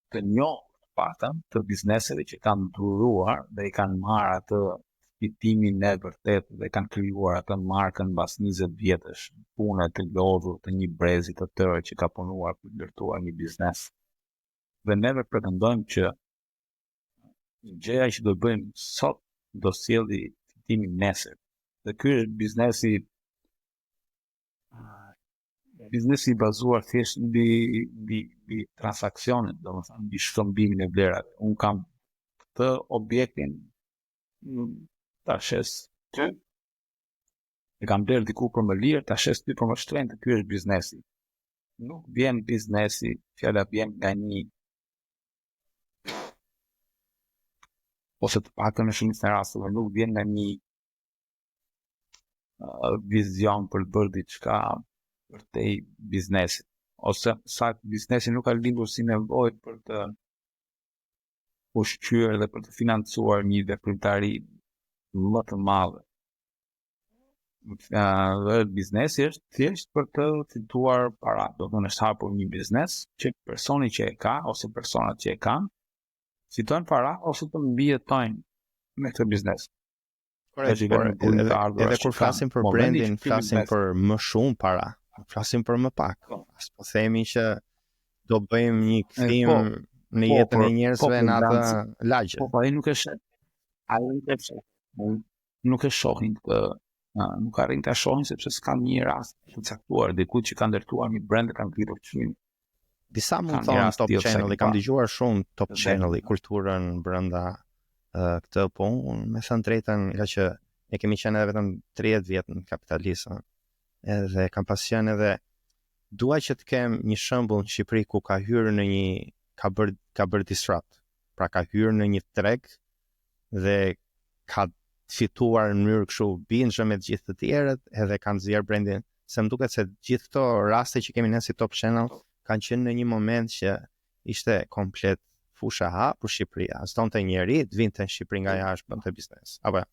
të njohur të bizneseve që kanë duruar dhe I kanë marrë atë fitimin e vërtet dhe kanë krijuar atë markën mbas 20 vjetësh, punë të lodhur të një brezi të tërë që ka punuar për të ndërtuar një biznes. Dhe neve pretendojmë që gjëja që do bëjmë sot do sjellë fitimin nesër. Dhe ky është biznesi I bazuar thjesht mbi transaksionet, domethënë mbi shkëmbimin e vlerave. Un kam këtë objektin ta shes ty. E kam bler diku për më lirë, ta shes ty për më shtrenjtë, ky është biznesi. Nuk vjen biznesi, fjala vjen nga një ose të paktën në shumicën e rasteve nuk vjen nga një vizion për të bërë diçka për te biznesit, ose sa biznesi nuk ka lindur si nevojë për të ushqyer dhe për të financuar një veprimtari më të madhe. Dhe biznesi është thjesht për të fituar para, do të thonë është hapur një biznes që personi që e ka ose personat që e kanë fitojnë para ose të mbijetojnë me këtë biznes. Edhe kur flasim për branding, flasim për më shumë para. Flasim për më pak. Po themi që do bëjmë një kthim në jetën e njerëzve në atë lagje. Po ai nuk e sheh. Nuk e shohin këtë, nuk arrin ta shohin sepse s'kan një rast të caktuar diku që kanë ndërtuar një brand dhe kanë ngritur çmimin. Disa mund thonë top channel, kam dëgjuar shumë top channel, kulturën brenda këtë, po unë me thënë drejtën, nga që ne kemi qenë edhe vetëm 30 vjet në kapitalizëm. Edhe kam pasion edhe dua që të kem një shembull në Shqipëri ku ka hyrë në një ka bërë disrupt. Pra ka hyrë në një treg dhe ka fituar në mënyrë kështu bindshme me të gjithë të tjerët, edhe kanë nxjerr brandin. Se më duket se gjithë këto raste që kemi ne si top channel kanë qenë në një moment që ishte komplet fusha hapur Shqipëria. Astonte njeri të vinte në Shqipëri nga jashtë bënte biznes. Apo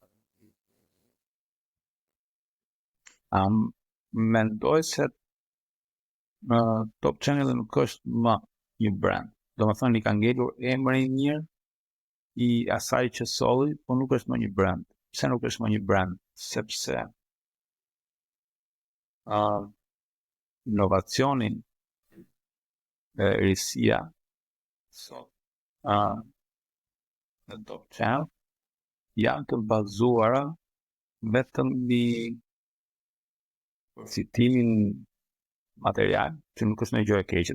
mendoj se top channel nuk është më një brand. Do më thënë I ka ngelur emrin I mirë I asaj që solli, po nuk është më një brand. Pse nuk është më një brand? Sepse inovacionin dhe risia sot në top channel janë të bazuara vetëm mbi përfitimin material, që nuk është një gjë e keqe,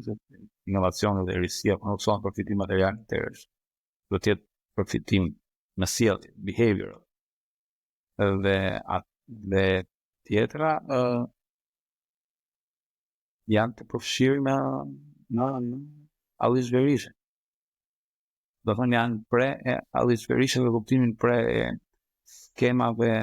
inovacioni dhe risia, po nuk son përfitim material të tërësh. Do të jetë përfitim në sjellje, behavioral. Dhe tjetra janë të përfshirë në Alish Berisha. Do thonë janë pre e Alish Berisha dhe kuptimin pre e skemave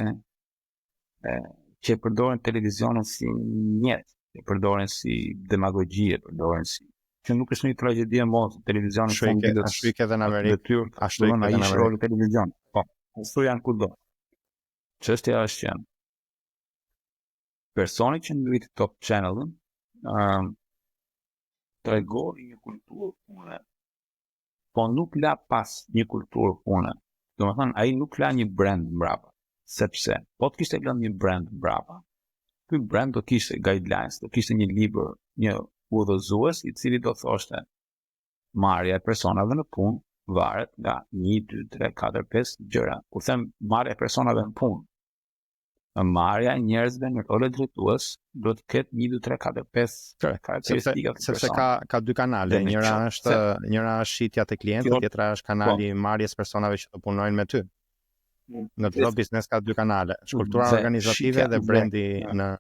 që përdoren televizionin si mjet, që përdoren si demagogji, përdoren si që nuk është një tragjedi e mos televizionin ashtu i ke edhe në Amerikë, ashtu i ke edhe në Amerikë televizion. Po, ashtu janë kudo. Çështja është që personi që ndriti Top Channel-ën tregoi një kulturë pune, po nuk la pas një kulturë pune. Domethënë ai nuk la një brand mbrapa, sepse po të kishte lënë një brand mbrapa, ky brand do kishte guidelines, do kishte një libër, një udhëzues i cili do thoshte marrja e personave në punë varet nga 1, 2, 3, 4, 5 gjëra. Kur them marrja e personave në punë, marrja e njerëzve në role drejtues do të ketë 1, 2, 3, 4, 5 karakteristika të sepse ka dy kanale. Njëra është shitja te klientët, tjetra është kanali marrjes personave që do punojnë me ty. Në çdo biznes ka dy kanale, kultura organizative dhe brendi në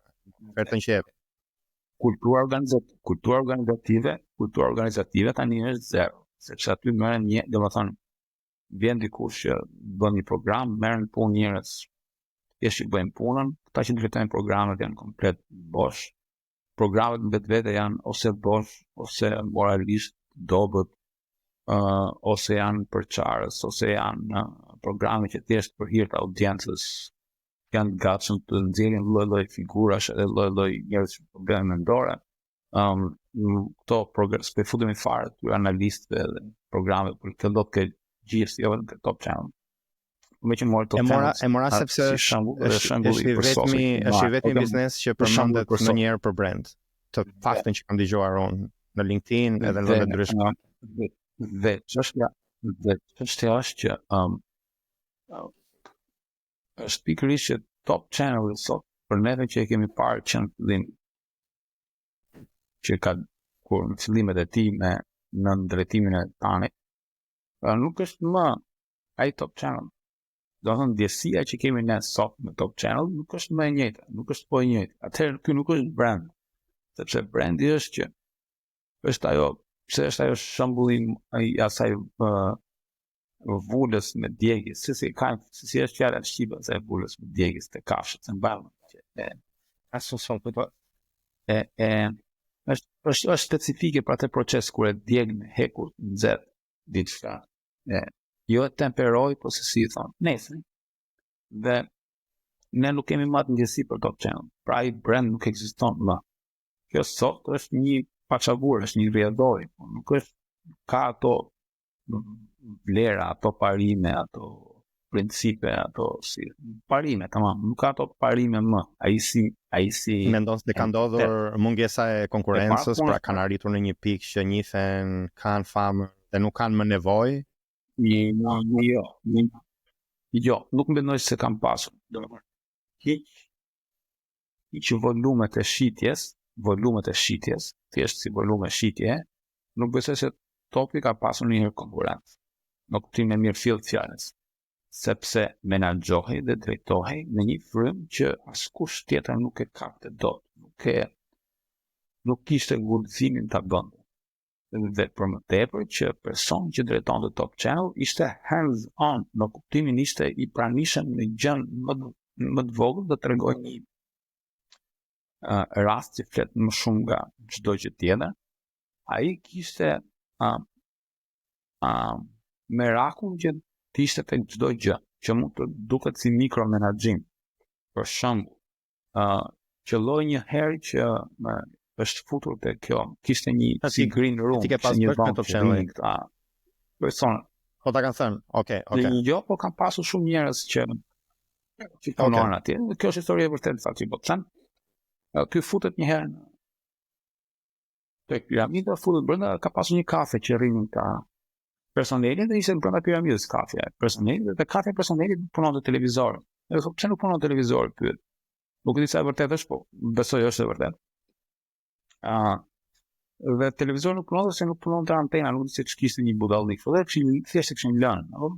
ofertën që jep. Kultura organizative tani është zero, sepse aty merren domethënë vjen dikush që bën një program, merren punë njerëz, thjesht që bëjnë punën, ata që drejtojnë programet janë komplet bosh. Programet në vetvete janë ose bosh, ose moralisht dobët, ose janë përçarës, ose janë programe që thjesht për hir të audiencës janë gatshëm të nxjerrin lloj-lloj figurash edhe lloj-lloj njerëz me probleme mendore. Këto programe futemi fare të analistëve dhe programe për të lloj të gjithë jo vetëm Top Channel. E mora sepse është i vetmi biznes që përmendet ndonjëherë për brand. Të paktën që kam dëgjuar unë në LinkedIn edhe në rrjete ndryshme. Dhe çështja është që është pikërisht që Top Channel sot për neve që e kemi parë që në fillim që ka kur në fillimet e tij në drejtimin e tani nuk është më ai Top Channel. Do të thonë ndjesia që kemi ne sot me Top Channel nuk është më e njëjta, nuk është po e njëjtë. Atëherë ky nuk është brand, sepse brandi është që është ajo, pse është ajo shembulli i asaj vulës me djegjes, si është fjala shqipe se vulës me djegjes te kafshët, se mballën që është specifike për atë proces kur e djeg me hekur nxehtë diçka. Jo e temperoj, po se si thonë, nesër. Dhe ne nuk kemi më atë ndjesi për Top Channel. Pra ai brand nuk ekziston më. Kjo sot është një paçavur, është një rrjedhori, po nuk është ka ato vlera, ato parime, ato principe, ato si parime, tamam, nuk ka ato parime më. Ai si mendon se ka ndodhur mungesa e konkurrencës, pra kanë arritur në një pikë që njihen, kanë famë dhe nuk kanë më nevojë. Jo, nuk mendoj se kam pasur. Hiç volumet e shitjes, thjesht si volume shitje, nuk besoj se Topi ka pasur një konkurrencë. Në kuptimin e mirë fill fjalës, sepse menaxhohej dhe drejtohej në një frymë që askush tjetër nuk e kapte dot, nuk kishte guximin ta bënte. Dhe për më tepër që person që drejtonte Top Channel ishte hands on, në kuptimin ishte i pranishëm në gjën më të vogël, do t'rregoj një rast që flet më shumë nga çdo gjë tjetër. Ai kishte merakull që të ishte tek çdo gjë, që mund të duket si mikromenaxhim. Për shembull, qelloi një herë që është futur te kjo, kishte një si green room, ti ke pas bërë me Top Channel këta persona. Po ta kanë thënë, okay. Jo, po kanë pasur shumë njerëz që punojnë atje. Kjo është histori e vërtetë sa ti po thënë. Ky futet një herë tek piramida, futet brenda, ka pasur një kafe që rrinin ta personeli dhe ishte brenda piramidës kafeja. Personeli dhe kafe personeli punon te televizori. Edhe thotë pse nuk punon te televizori, pyet. Nuk e di sa e vërtetë është, po besoj është e vërtetë. Dhe televizori nuk punon se nuk punon te antena, nuk di se kishte një budallik. Edhe thjesht kishin lënë, apo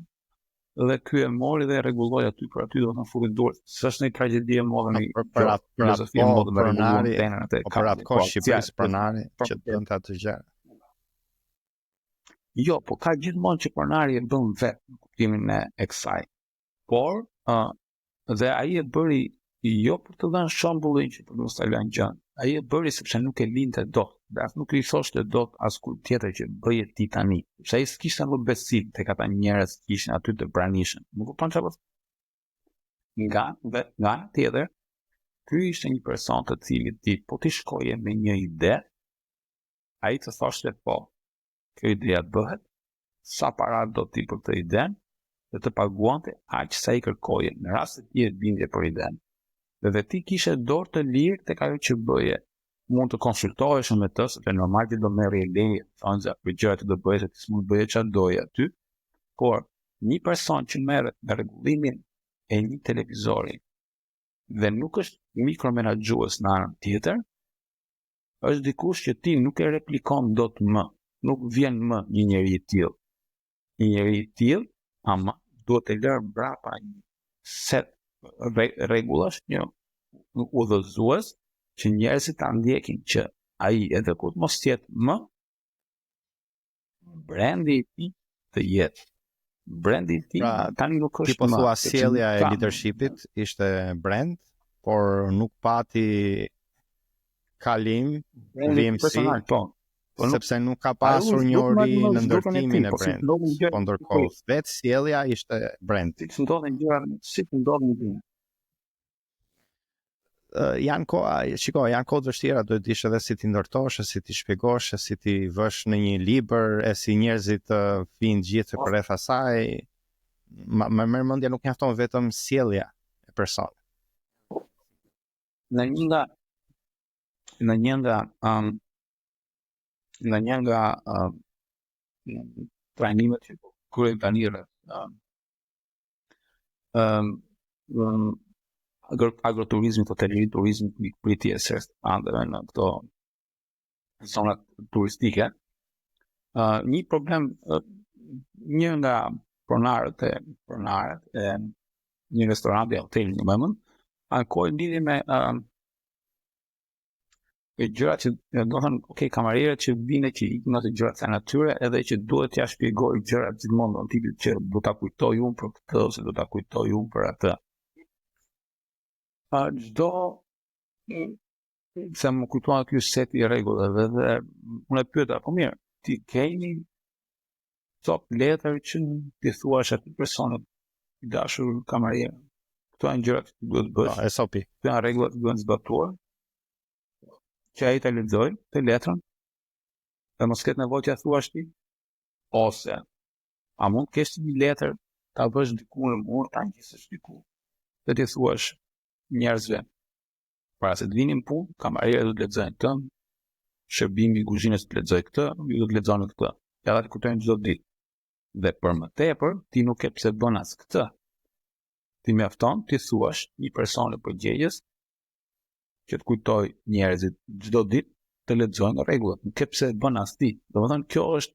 dhe ky e mori dhe e rregulloi aty për aty do të futi dorë. S'është një tragjedi e madhe për filozofia e modë me pronari tenën atë. Për atë kohë Shqipërisë pronari që bënte atë gjë. Jo, po ka gjithmonë që pronari e bën vetë në kuptimin e kësaj. Por dhe ai e bëri jo për të dhënë shembullin që për mos ta lënë gjën. Ai e bëri sepse nuk e linte dot. Dhe as nuk i thoshte dot askujt tjetër që bëje ti tani. Sepse ai s'kishte më besim tek ata njerëz që ishin aty të pranishëm. Nuk kupton çfarë? Nga ana tjetër, ky ishte një person të cilit ti po ti shkoje me një ide, ai të thoshte po, kjo ideja bëhet, sa para do ti për këtë iden, dhe të paguante aq sa i kërkoje në rast se ti e bindje për iden. Dhe ti kishe dorë të lirë tek ajo që bëje. Mund të konsultohesh me të, sepse normal ti do merrje leje, thonë se për gjërat që do bëje, ti s'mund bëje çfarë doje aty. Por një person që merret me rregullimin e një televizori dhe nuk është mikromenaxhues në anën tjetër, është dikush që ti nuk e replikon dot më, nuk vjen më një njeri i tillë. Një njeri i tillë, ama duhet të lërë brapa një set rregullash, një udhëzues që njerëzit ta ndjekin që ai edhe kur mos jetë më brendi i tij të jetë. Brendi i tij tani nuk është më. Ti po thua sjellja e leadershipit ishte brand, por nuk pati kalim vimsi, sepse nuk ka pasur një ori në ndërtimin e brandit. Po ndërkohë vetë sjellja ishte brand. Si ndodhen gjërat, si ndodhen gjërat. Janë kohë vështira, duhet dish edhe si ti ndërtosh, si ti shpjegosh, si ti vësh në një libër, e si njerëzit të vinë gjithë përreth asaj. Më mendja nuk mjafton vetëm sjellja e personit. Në një nga trajnimet që kryen tanire agroturizmi, hotelerit, turizmi, pritje e sërstandeve në këto zonat turistike. Një problem, një nga pronarët e një restoranti e hoteli një mëmën, ankojnë lidhje me gjërat që do thënë, kamarierët që vine që ikin ato gjërat e natyre, edhe që duhet t'ja shpjegoj gjërat gjithmonë në tipit që do ta kujtoj unë për këtë ose do ta kujtoj unë për atë. Çdo se më kujtoan ky set i rregullave dhe unë e pyeta, po mirë, ti keni top letër që ti thuash atij personit i dashur kamarier. Këto janë gjërat që duhet bësh. SOP. Këto janë rregullat që duhen zbatuar. Që ai ta lexoj të letrën, dhe mos ketë nevojë t'ia thuash ti, ose a mund të kesh një letër ta bësh diku në mur, ta ngjisësh diku, dhe ti thuash njerëzve, para se të vinin në punë, kamarierët do të lexojnë këtë, shërbimi i kuzhinës të lexojë këtë, ju do të lexoni këtë. Ja ta kujtojnë çdo ditë. Dhe për më tepër, ti nuk e pse bën as këtë. Ti mjafton ti thuash një personi përgjegjës që të kujtoj njerëzit çdo ditë të lexojnë rregullat. Nuk e pse bën as ti. Domethënë kjo është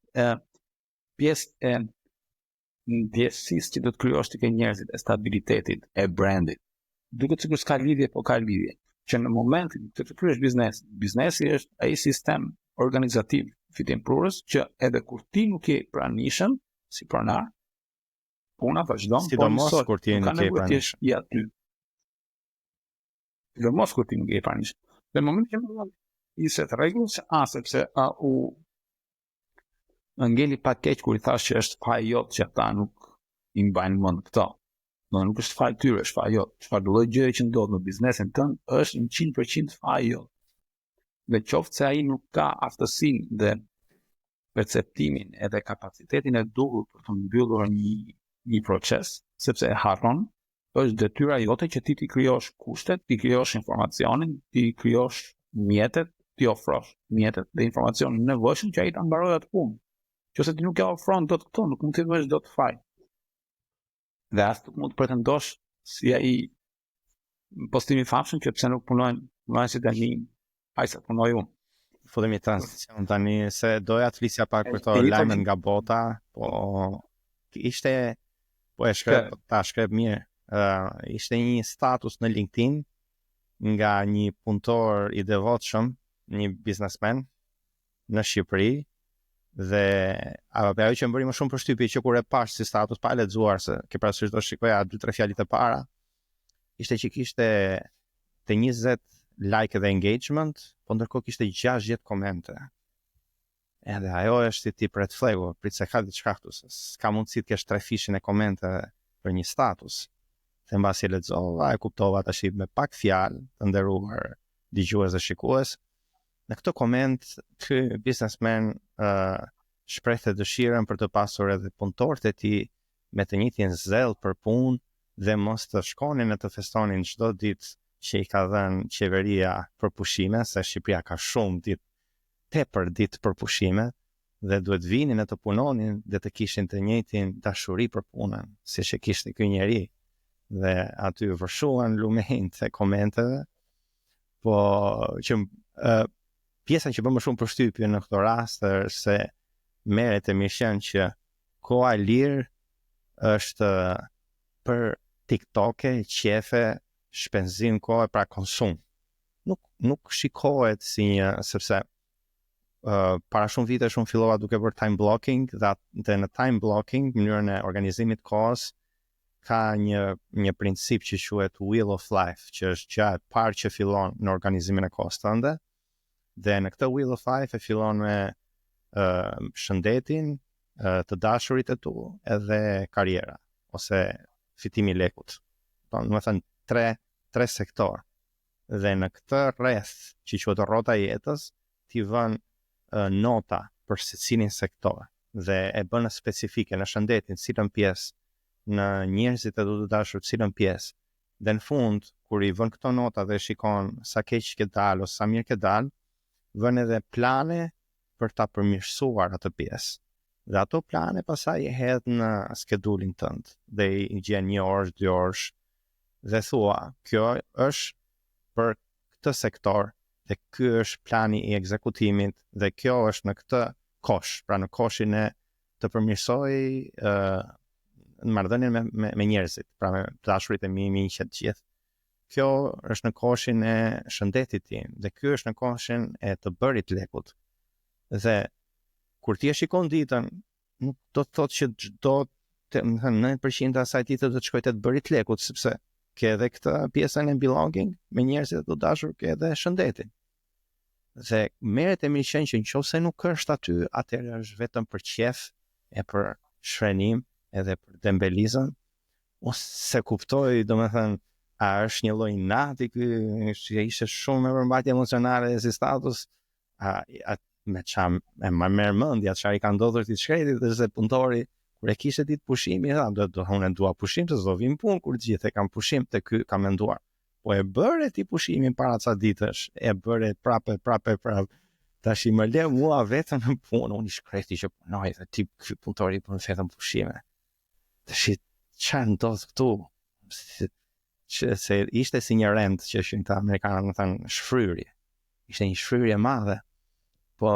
pjesë e ndjesisë që do të krijosh ti ke njerëzit, e stabilitetit, e brandit. Duket sikur s'ka lidhje, po ka lidhje. Që në momentin që të kryesh biznesi është ai sistem organizativ fitimprurës që edhe kur ti nuk je pranishëm si pronar, puna vazhdon, sidomos kur ti nuk je pranishëm. Ja ty. Sidomos kur ti nuk je pranishëm. Në momentin që i set rregull se sepse u ngeli pak keq kur i thash që është faji jot që ata nuk i mbajnë mend këto. Nuk është faji tyre, është faji jot. Çfarë lloj gjëje që ndodh në biznesin tënd është 100% faji jot. Dhe qoftë se ai nuk ka aftësinë dhe perceptimin edhe kapacitetin e duhur për të mbyllur një proces, sepse e harron, është detyra jote që ti krijosh kushtet, ti krijosh informacionin, ti krijosh mjetet, ti ofrosh mjetet dhe informacionin nevojshëm që ai ta mbarojë atë punë. Nëse ti nuk e ofron dot këto, nuk mund të bësh dot faj. Dhe as nuk mund të pretendosh si ai postimi i famshëm që pse nuk punojnë si tani, ai sa punoj unë. Fillimi tranzicion tani, se doja të flisja pak për to lajmet nga bota, po ishte Po e shkrep mirë. Ishte një status në LinkedIn nga një punëtor i devotshëm, një biznesmen në Shqipëri, dhe ajo që më bëri më shumë përshtypje që kur e pash si status pa e lexuar, se ke parasysh do shikoja 2-3 fjalët e para, ishte që kishte te 20 like dhe engagement, po ndërkohë kishte 60 komente. Edhe ajo është si tip red flag, prit se ka diçka këtu, s'ka mundësi të kesh 3 fishin e komente për një status. Dhe mbasi e lexova, e kuptova tash me pak fjalë të nderuar dëgjues dhe shikues. Në këtë koment, ky businessman shprehte dëshirën për të pasur edhe punëtorët e tij me të njëjtin zell për punë dhe mos të shkonin e të festonin çdo ditë që i ka dhënë qeveria për pushime, se Shqipëria ka shumë ditë, tepër ditë për pushime, dhe duhet vinin e të punonin dhe të kishin të njëjtin dashuri për punën, siç e kishte ky njeri. Dhe aty vërshuan lumejnë të komenteve, po që pjesa që bën më shumë përshtypje në këto raste është se merret e mirëqen që koha e lirë është për TikTok-e, qefe, shpenzim kohë pra konsum. Nuk shikohet si një, sepse para shumë vite shumë fillova duke bërë time blocking, dhe në time blocking, mënyrën e organizimit kohës, ka një princip që quhet Wheel of Life, që është gjë e parë që fillon në organizimin e kohës tënde, dhe në këtë Wheel of Life e fillon me shëndetin, të dashurit e tu, edhe karriera, ose fitimi i lekut. Do të thënë tre sektor. Dhe në këtë rreth që quhet rrota e jetës, ti vën nota për secilin sektor dhe e bën specifike në shëndetin, cilën pjesë, në njerëzit e të dashur cilën pjesë, dhe në fund, kur i vën këto nota dhe shikon sa keq ke dalë ose sa mirë ke dalë, vën edhe plane për ta përmirësuar atë pjesë. Dhe ato plane pasaj e hedh në skedulin tënd, dhe i gjen 1 orë, 2 orë, dhe thua, kjo është për këtë sektor, dhe ky është plani i ekzekutimit, dhe kjo është në këtë kosh, pra në koshin e të përmirësoj në marrëdhënien me njerëzit, pra me dashurit e mi, miqet gjithë. Kjo është në koshin e shëndetit tim, dhe ky është në koshin e të bërit lekut. Dhe kur ti e shikon ditën, nuk do të thotë që çdo 9% asaj dite do të shkojë të bërit lekut, sepse ke edhe këtë pjesën e belonging me njerëzit e të dashur, ke edhe shëndetin. Dhe merret e mirëqen që nëse nuk është aty, atëherë është vetëm për qef e për shrenim, edhe për dembelizën, ose kuptoj, domethënë, a është një lloj nati ky që ishte shumë me përmbajtje emocionale si status, me çam e më merr mendja çfarë i ka ndodhur ti shkretit, dhe se punëtori kur e kishte ditë pushimi, unë dua pushim, se do vim punë kur gjithë e kanë pushim, te ky ka menduar. Po e bëre ti pushimin para ca ditësh, e bëre prapë. Tash i më le mua vetëm në punë, unë i shkreti që punoj, dhe ti ky punëtori po vetëm pushime. Tash çfarë ndodh këtu? Se ishte si një rend që shqiptë amerikanët më thënë shfryrje. Ishte një shfryrje e madhe. Po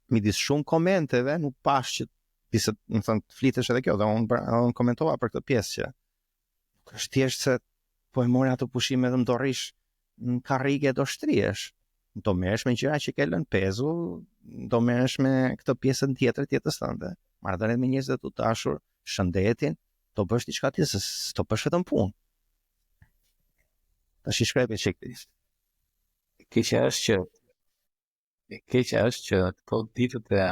midis shumë komenteve nuk pash që pse më thënë flitesh edhe kjo, dhe unë komentova për këtë pjesë që është thjesht se po e mori ato pushime dhe më do rrish në karrige do shtrihesh. Do merresh me gjëra që ke lënë pezu, do merresh me këtë pjesën tjetër të jetës tënde. Marrëdhëniet me njerëz të dashur, shëndetin, do bësh diçka tjetër, s'do bësh vetëm punë. Tash i shkrepi çikti. Keqja është që këto ditët e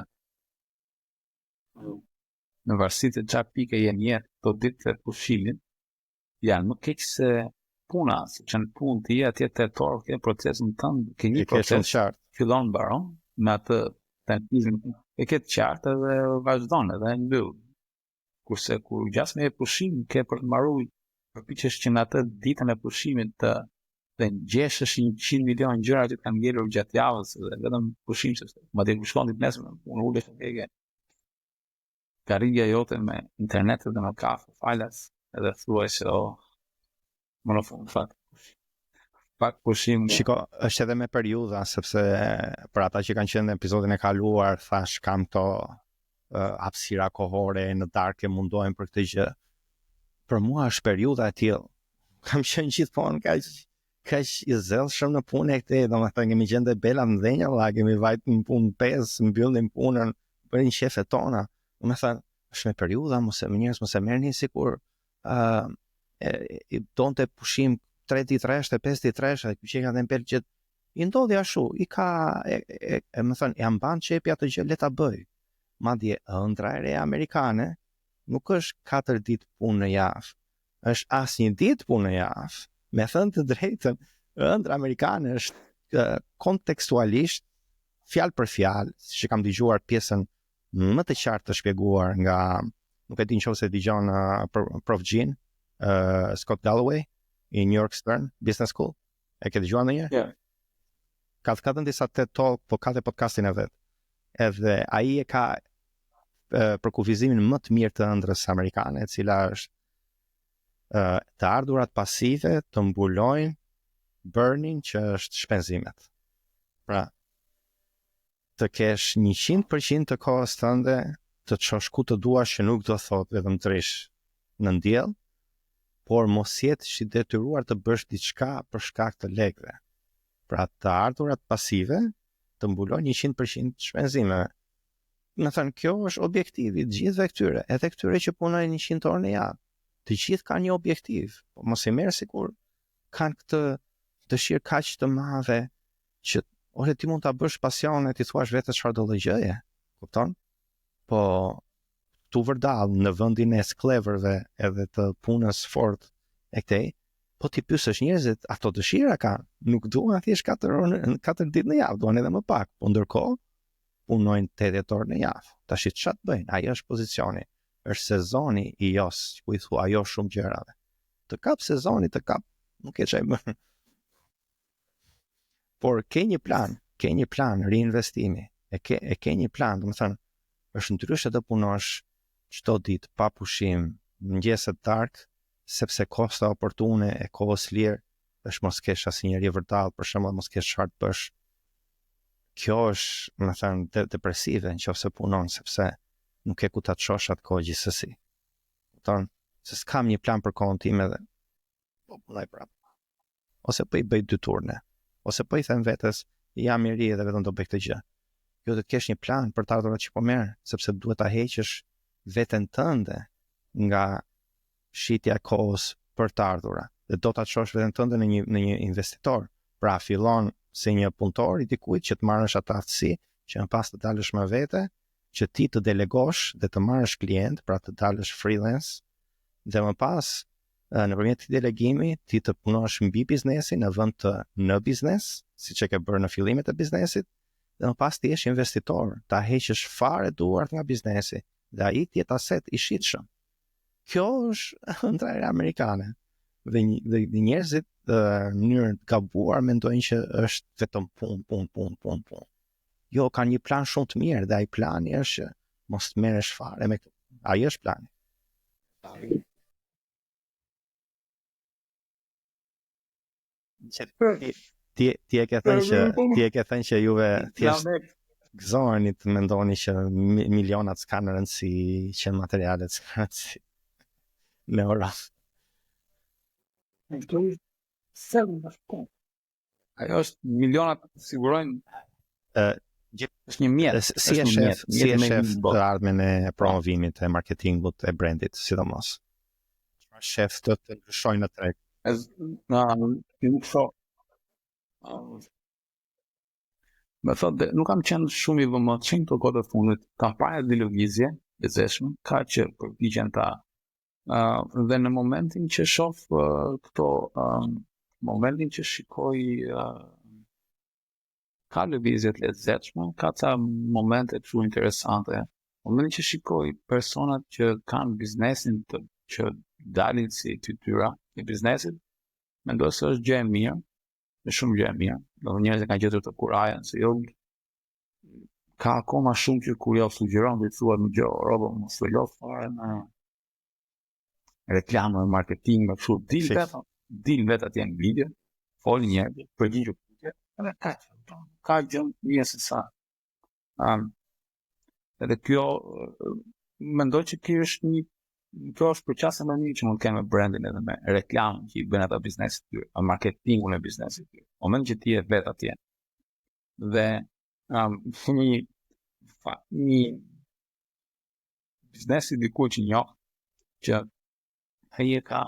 në varësi të çfarë pike jenë jetë, këto ditë e pushimit janë më keq se puna, sepse në punë ti atje tetor ke procesin tënd, ke një proces fillon mbaron me atë tenizëm e ke të qartë dhe vazhdon edhe mbyll. Kurse kur gjas me pushim ke për të mbaruar, përpiqesh që në atë ditën e pushimit të ngjeshësh 100 milion gjëra që kanë ngelur gjatë javës, dhe vetëm pushim se madje kur shkon ditë nesër, unë ulesh ke karrija jote me internetet dhe me kafe, falas, edhe thuaj se më në fund fat. Pak pushim. Shiko, është edhe me periudha, sepse për ata që kanë qenë në episodin e kaluar, thash kam këto hapësira kohore në darkë mundohen për këtë gjë. për mua është periudha e tillë. Kam qenë gjithmonë kaq i zellshëm në punë e këtej, domethënë kemi gjende bela mdhenja, kemi vajt në punë 5, mbyllim punën, bëjnë shefet tona. Domethënë, është me periudha, mos e merrni sikur i donte pushim 3 ditë rresht, 5 ditë rresht, që ka dhënë që i ndodhi ashtu, i ka më thënë, ja mban çepi atë gjë, le ta bëj. Madje ëndra e re amerikane nuk është 4 ditë punë në javë, është asnjë ditë punë në javë. Me thënë të drejtën, ëndra amerikane është kontekstualisht, fjalë për fjalë, siç kam dëgjuar pjesën më të qartë të shpjeguar nga, nuk e di nëse dëgjon Prof Gene, Scott Galloway i New York Stern Business School. E ke dëgjuar ndonjëherë? Yeah. Ka dhënë disa TED Talk, po ka dhe podcastin e vet. Edhe ai e ka për kufizimin më të mirë të ëndrës amerikane, e cila është të ardhurat pasive të mbulojnë burnin që është shpenzimet. Pra, të kesh 100% të kohës tënde të çosh ku të duash, që nuk do thot vetëm të rish në ndjell, por mos jetë i detyruar të bësh diçka për shkak të lekëve. Pra, të ardhurat pasive të mbulojnë 100% shpenzime. Më thënë, kjo është objektivi të gjithëve këtyre, edhe këtyre që punojnë 100 orë në javë. Të gjithë kanë një objektiv, po mos e merr sikur kanë këtë dëshirë kaq të madhe që ore ti mund ta bësh pasionet, ti thua vetë çfarë do të gjëje, kupton? Po tu vërdall në vendin e skleverëve edhe të punës fort e këtej, po ti pyesësh njerëzit, ato dëshira kanë, nuk duan thjesht 4 ditë në javë, duan edhe më pak, po ndërkohë punojnë 80 orë në javë. Tash çfarë bëjnë? Ai është pozicioni, është sezoni i jos, ku i thua ajo shumë gjërave. Të kap sezoni, të kap, nuk e çaj më. Por ke një plan reinvestimi, e ke një plan, domethënë, është ndryshe të punosh çdo ditë pa pushim, mëngjeset darkë, sepse kosta oportune e kohës lirë është mos kesh asnjëri vërtet, për shembull mos kesh çfarë të bësh. Kjo është, më thënë, depresive nëse punon, sepse nuk e ku ta çosh atë kohë gjithsesi. Kupton? Se s'kam një plan për kohën time dhe po punoj prapë. Ose po i bëj 2 turne, ose po i them vetes, jam i ri dhe vetëm do bëj këtë gjë. Jo të kesh një plan për të ardhurat që po merr, sepse duhet ta heqësh veten tënde nga shitja e kohës për të ardhurat. Dhe do ta çosh veten tënde në një investitor. Pra fillon si një punëtor i dikujt që të marrësh atë aftësi, që në pas të dalësh me vete, që ti të delegosh dhe të marrësh klient, pra të dalësh freelance, dhe më pas nëpërmjet këtij delegimi ti të punosh mbi biznesin në vend të në biznes, siç e ke bërë në fillimet e biznesit, dhe më pas ti jesh investitor, ta heqësh fare duart nga biznesi, dhe ai të jetë aset i shitshëm. Kjo është ëndra e amerikane. Dhe njerëzit në mënyrë të gabuar mendojnë që është vetëm punë. Jo, ka një plan shumë të mirë, dhe ai plani është që mos të merresh fare me këtë. Ai është plani. Ti e ke thënë që juve thjesht gëzoheni të mendoni që milionat s'kanë rëndësi, që materialet s'kanë rëndësi. Në ora. Ajo është milionat sigurojnë është një mjet. Si e shef të ardhmen e promovimit, e marketingut, e brandit, sidomos. Çfarë shef të ndryshojnë në treg? Me thotë, nuk kam qenë shumë i vëmendshëm të kohë të fundit. Kampanja dhe lëvizje e zeshme ka që përgjigjen ta. Dhe në momentin që shoh këto, momentin që shikoj ka lëvizje të lezetshme, ka ca momente shumë interesante. Momentin që shikoj personat që kanë biznesin që dalin si tyra e biznesit, mendoj se është gjë e mirë, është shumë gjë e mirë. Do njerëzit kanë gjetur të kurajen se jo ka akoma shumë që kur jo sugjeron dhe thua më gjë, robo mos u lo fare në reklamë, marketing, më kështu dil vet atje në video, fol njerëz, përgjigju pyetje, edhe ka gjë mirë se sa. Edhe kjo mendoj që kjo është një kjo është përqasje më mirë që mund të kemë me brandin edhe me reklamën që i bën ata biznesit tyre, marketingun e biznesit tyre. Moment që ti je vet atje. Dhe një biznesi diku që njoh që ai e ka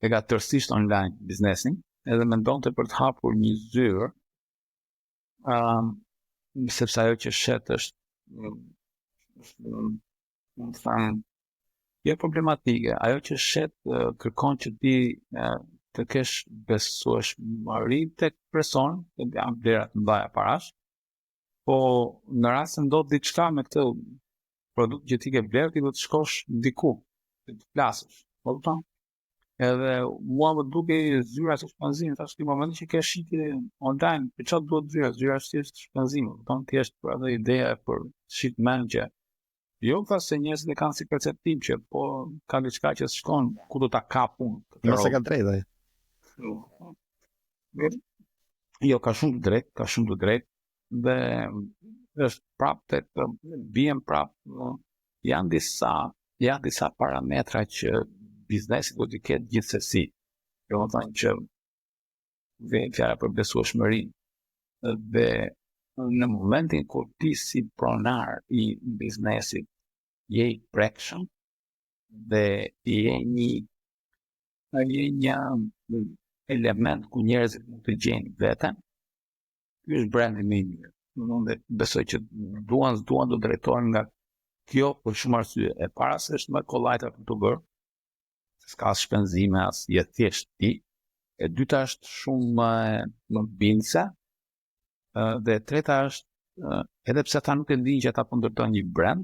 tërësisht online biznesin, edhe mendonte për të hapur një zyrë, sepse ajo që shet është jo problematike. Ajo që shet kërkon që ti të kesh besueshmëri tek person, të janë vlera të mëdha parash, po në rast se ndodh diçka me këtë produkt që ti ke bler, ti do të shkosh diku, të flasësh. Po kupton? Edhe mua më duke zyra të shpenzimit, tash në momentin që ke shitje online, për çfarë duhet zyra? Zyra është thjesht shpenzim, kupton? Thjesht për atë ideja për shit manager. Jo thas se njerëzit e kanë si perceptim që po ka diçka që shkon ku do ta kap unë. Mos e ka drejtë ai. Jo, ka shumë të drejtë, dhe është prapë të bien prapë janë disa parametra që biznesi do të ketë gjithsesi. Do të thonë që vjen fjala për besueshmërinë. Dhe në momentin kur ti si pronar i biznesit je i prekshëm dhe je një element ku njerëzit mund të gjejnë veten, ky është brandi më i mirë. Unë besoj që duan të drejtohen nga kjo për shumë arsye. E para se është më kollajta për të bërë, s'ka shpenzime as je thjesht ti. E dyta është shumë më bindse. Dhe e treta është edhe pse ata nuk e dinë që ata po ndërtojnë një brand,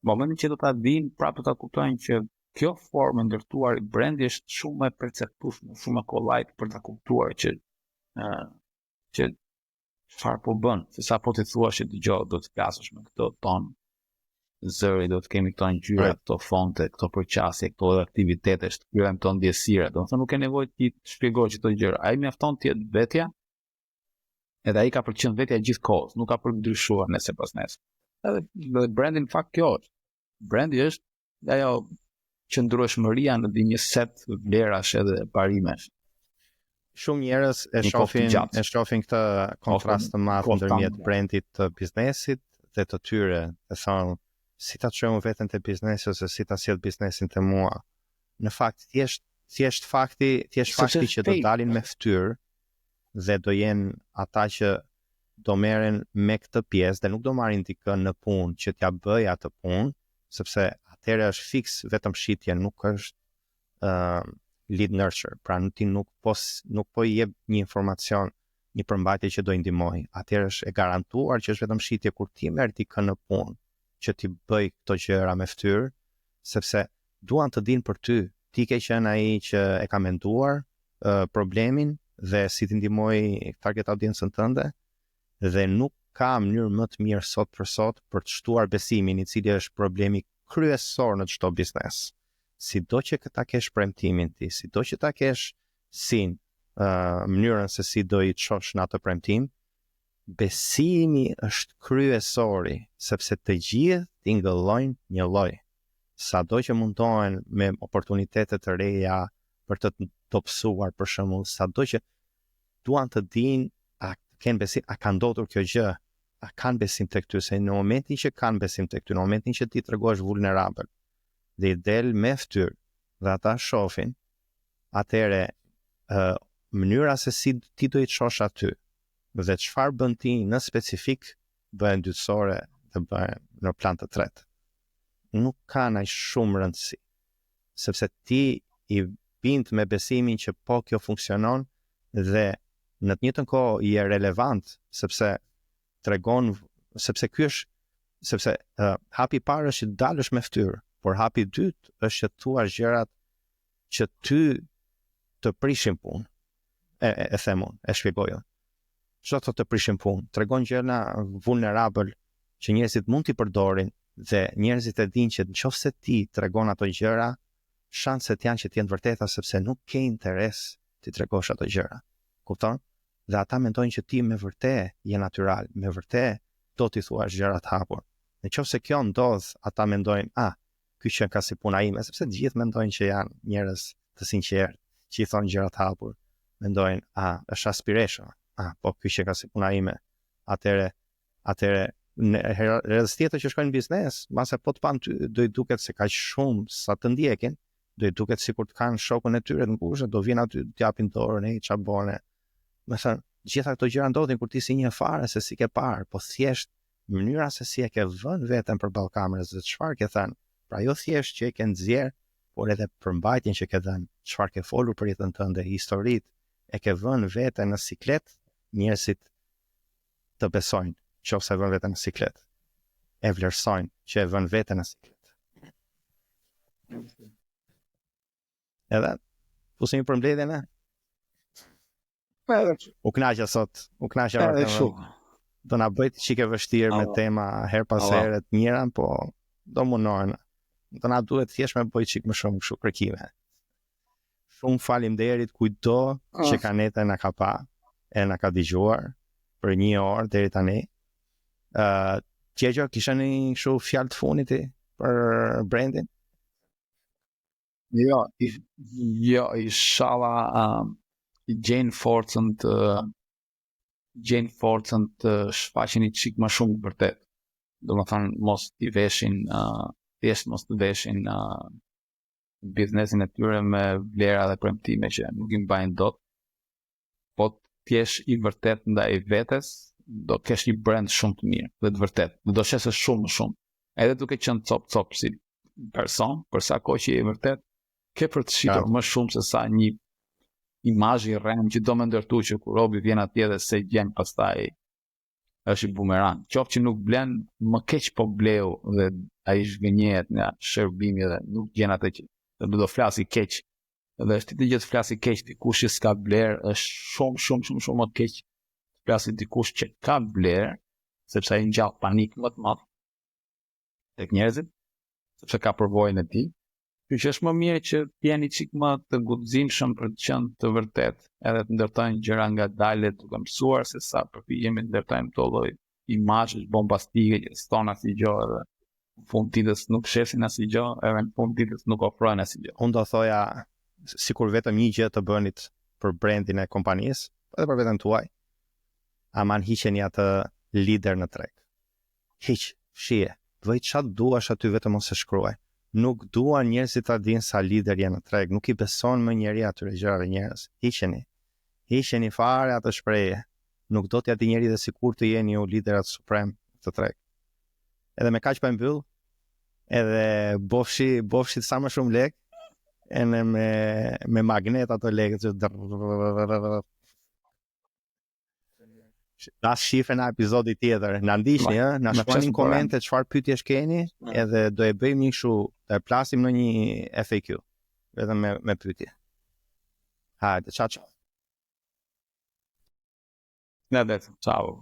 momentin që do ta dinë, prapë do ta kuptojnë që kjo formë e ndërtuar i brandi është shumë më e perceptueshme, shumë më kollajt për ta kuptuar që çfarë po bën, se sa po ti thua që dëgjoj do të flasësh me këto ton zëri, do të kemi këto ngjyra, këto fonte, këto përqasje, këto aktivitete, të kryejmë këto ndjesira. Do të thonë nuk e nevojë ti të shpjegoj çdo gjë. Ai mjafton ti të vetja. Edhe ai ka për qenë vetja gjithkohës, nuk ka për ndryshuar nëse pas nesër. Edhe brandi në fakt kjo është. Brandi është ajo qëndrueshmëria në një set vlerash edhe parimesh. Shumë njerëz e shohin këtë kontrast të madh ndërmjet brandit të biznesit dhe të tyre, e thonë si ta çojmë veten te biznesi ose si ta sjell biznesin te mua. Në fakt thjesht fakti që do dalin me fytyrë dhe do jenë ata që do merren me këtë pjesë dhe nuk do marrin dikën në punë që t'ja bëj atë punë, sepse atëherë është fiks vetëm shitje, nuk është lead nurture. Pra ti nuk po i jep një informacion, një përmbajtje që do i ndihmoj. Atëherë është e garantuar që është vetëm shitje kur ti merr dikën në punë që ti bëj këto gjëra me fytyrë, sepse duan të dinë për ty. Ti ke qenë ai që e ka menduar problemin dhe si ti ndihmoj target audiencën tënde, dhe nuk ka mënyrë më të mirë sot për sot për të shtuar besimin, i cili është problemi kryesor në çdo biznes. Sido që ta kesh premtimin ti, sido që ta kesh mënyrën se si do i çosh në atë premtim, besimi është kryesori, sepse të gjithë tingëllojnë një lloj. Sado që mundohen me oportunitete të reja për të topsuar, për shembull, sado që duan të dinë kanë besim, a ka ndodhur kjo gjë, a kanë besim tek ty, se në momentin që kanë besim tek ty, në momentin që ti tregohesh vulnerabël dhe i del me fytyrë dhe ata shohin, atëre mënyra se si ti do i çosh aty dhe çfarë bën ti në specifik bëhen dytësore dhe bëhen në plan të tretë. Nuk ka aq shumë rëndësi, sepse ti i bind me besimin që po kjo funksionon dhe në të njëjtën kohë i e relevant, sepse tregon, sepse ky është, sepse hapi i parë është që dalësh me fytyrë, por hapi i dytë është që thua gjërat që ty të prishin punë. E them unë, e shpjegoj unë. Çfarë thotë të prishin punë? Tregon gjëra vulnerabël që njerëzit mund t'i përdorin dhe njerëzit e dinë që nëse ti tregon ato gjëra, shanset janë që të jenë vërteta, sepse nuk ke interes ti tregosh ato gjëra. Kupton? Dhe ata mendojnë që ti me vërtet je natyral, me vërtet do t'i thuash gjërat hapur. Nëse kjo ndodh, ata mendojnë, ky që ka si puna ime, sepse të gjithë mendojnë që janë njerëz të sinqertë, që i thonë gjërat hapur, mendojnë, është aspiration, po ky që ka si puna ime, atëre herës tjetër që shkojnë në biznes, mase po të pan ty, do i duket se ka shumë sa të ndjekin, do i duket sikur të kanë shokun e tyre të ngushtë, do vjen aty të japin dorën, ç'a bone. Më thënë, gjitha këto gjëra ndodhin kur ti si një fare se si ke parë, po thjesht mënyra se si e ke vënë veten përballë kamerës dhe çfarë ke thënë. Pra jo thjesht që e ke nxjerr, por edhe përmbajtjen që ke dhënë, çfarë ke folur për jetën tënde, historitë, e ke vënë veten në siklet, njerëzit të besojnë, qofse e vën veten në siklet. E vlerësojnë që e vën veten në siklet. Edhe, fusim për mbledhjen e? U knaqja sot, u knaqja vërtet. Do na bëjt çike vështirë me tema her pas here të mira, po do mundohen. Do na duhet thjesht me bëj çik më shumë kështu kërkime. Shumë faleminderit kujdo që Kaneta na ka pa e na ka dëgjuar për 1 orë deri tani. Tjejo, kisha një kështu fjalë të fundit për brandin? Jo, inshallah i gjejnë forcën të shfaqen i çik më shumë vërtet. Domethënë mos i veshin thjesht mos të veshin biznesin e tyre me vlera dhe premtime që nuk i mbajnë dot. Po të jesh i vërtet ndaj vetes, do kesh një brand shumë të mirë dhe të vërtet. Do shesësh shumë më shumë. Edhe duke qenë cop si person, për sa kohë që je i vërtet, ke për të shitur më shumë se sa një imazh i rrem që do më ndërtu që kur robi vjen atje dhe se gjen pastaj është i bumerang. Qoftë që nuk blen, më keq po bleu dhe ai zhgënjehet nga shërbimi dhe nuk gjen atë që do flasi keq. Dhe është të gjithë flasi keq dikush që s'ka bler, është shumë më keq flasi dikush që ka bler, sepse ai ngjall panik më të madh tek njerëzit, sepse ka përvojën e tij. Që është më mirë që t'jeni çik më të guximshëm për të qenë të vërtet, edhe të ndërtojnë gjëra ngadalë duke mësuar se sa përpijemi të ndërtojmë këto lloj imazhe bombastike që s'ton asnjë gjë edhe në fund ditës nuk shesin asnjë gjë, edhe në fund ditës nuk ofrojnë asnjë gjë. Unë do thoja sikur vetëm një gjë të bënit për brandin e kompanisë, edhe për veten tuaj, aman hiqeni atë lider në treg. Hiq, shije, bëj çfarë duash aty vetëm mos e shkruaj. Nuk duan njerëzit ta dinë sa lider janë në treg, nuk i beson më njeri atyre gjërave njerëz. Hiqeni fare atë shprehje. Nuk do t'ja di njeri dhe sikur të jeni ju liderat suprem të treg. Edhe me kaq pa mbyll, edhe bofshi sa më shumë lek, edhe me magnet ato lekët që na shifën në episodit tjetër. Na ndiqni, na shkruani në komente çfarë pyetjesh keni, edhe do e bëjmë një kështu, do e plasim në një FAQ, vetëm me pyetje. Hajde, ciao. Ciao.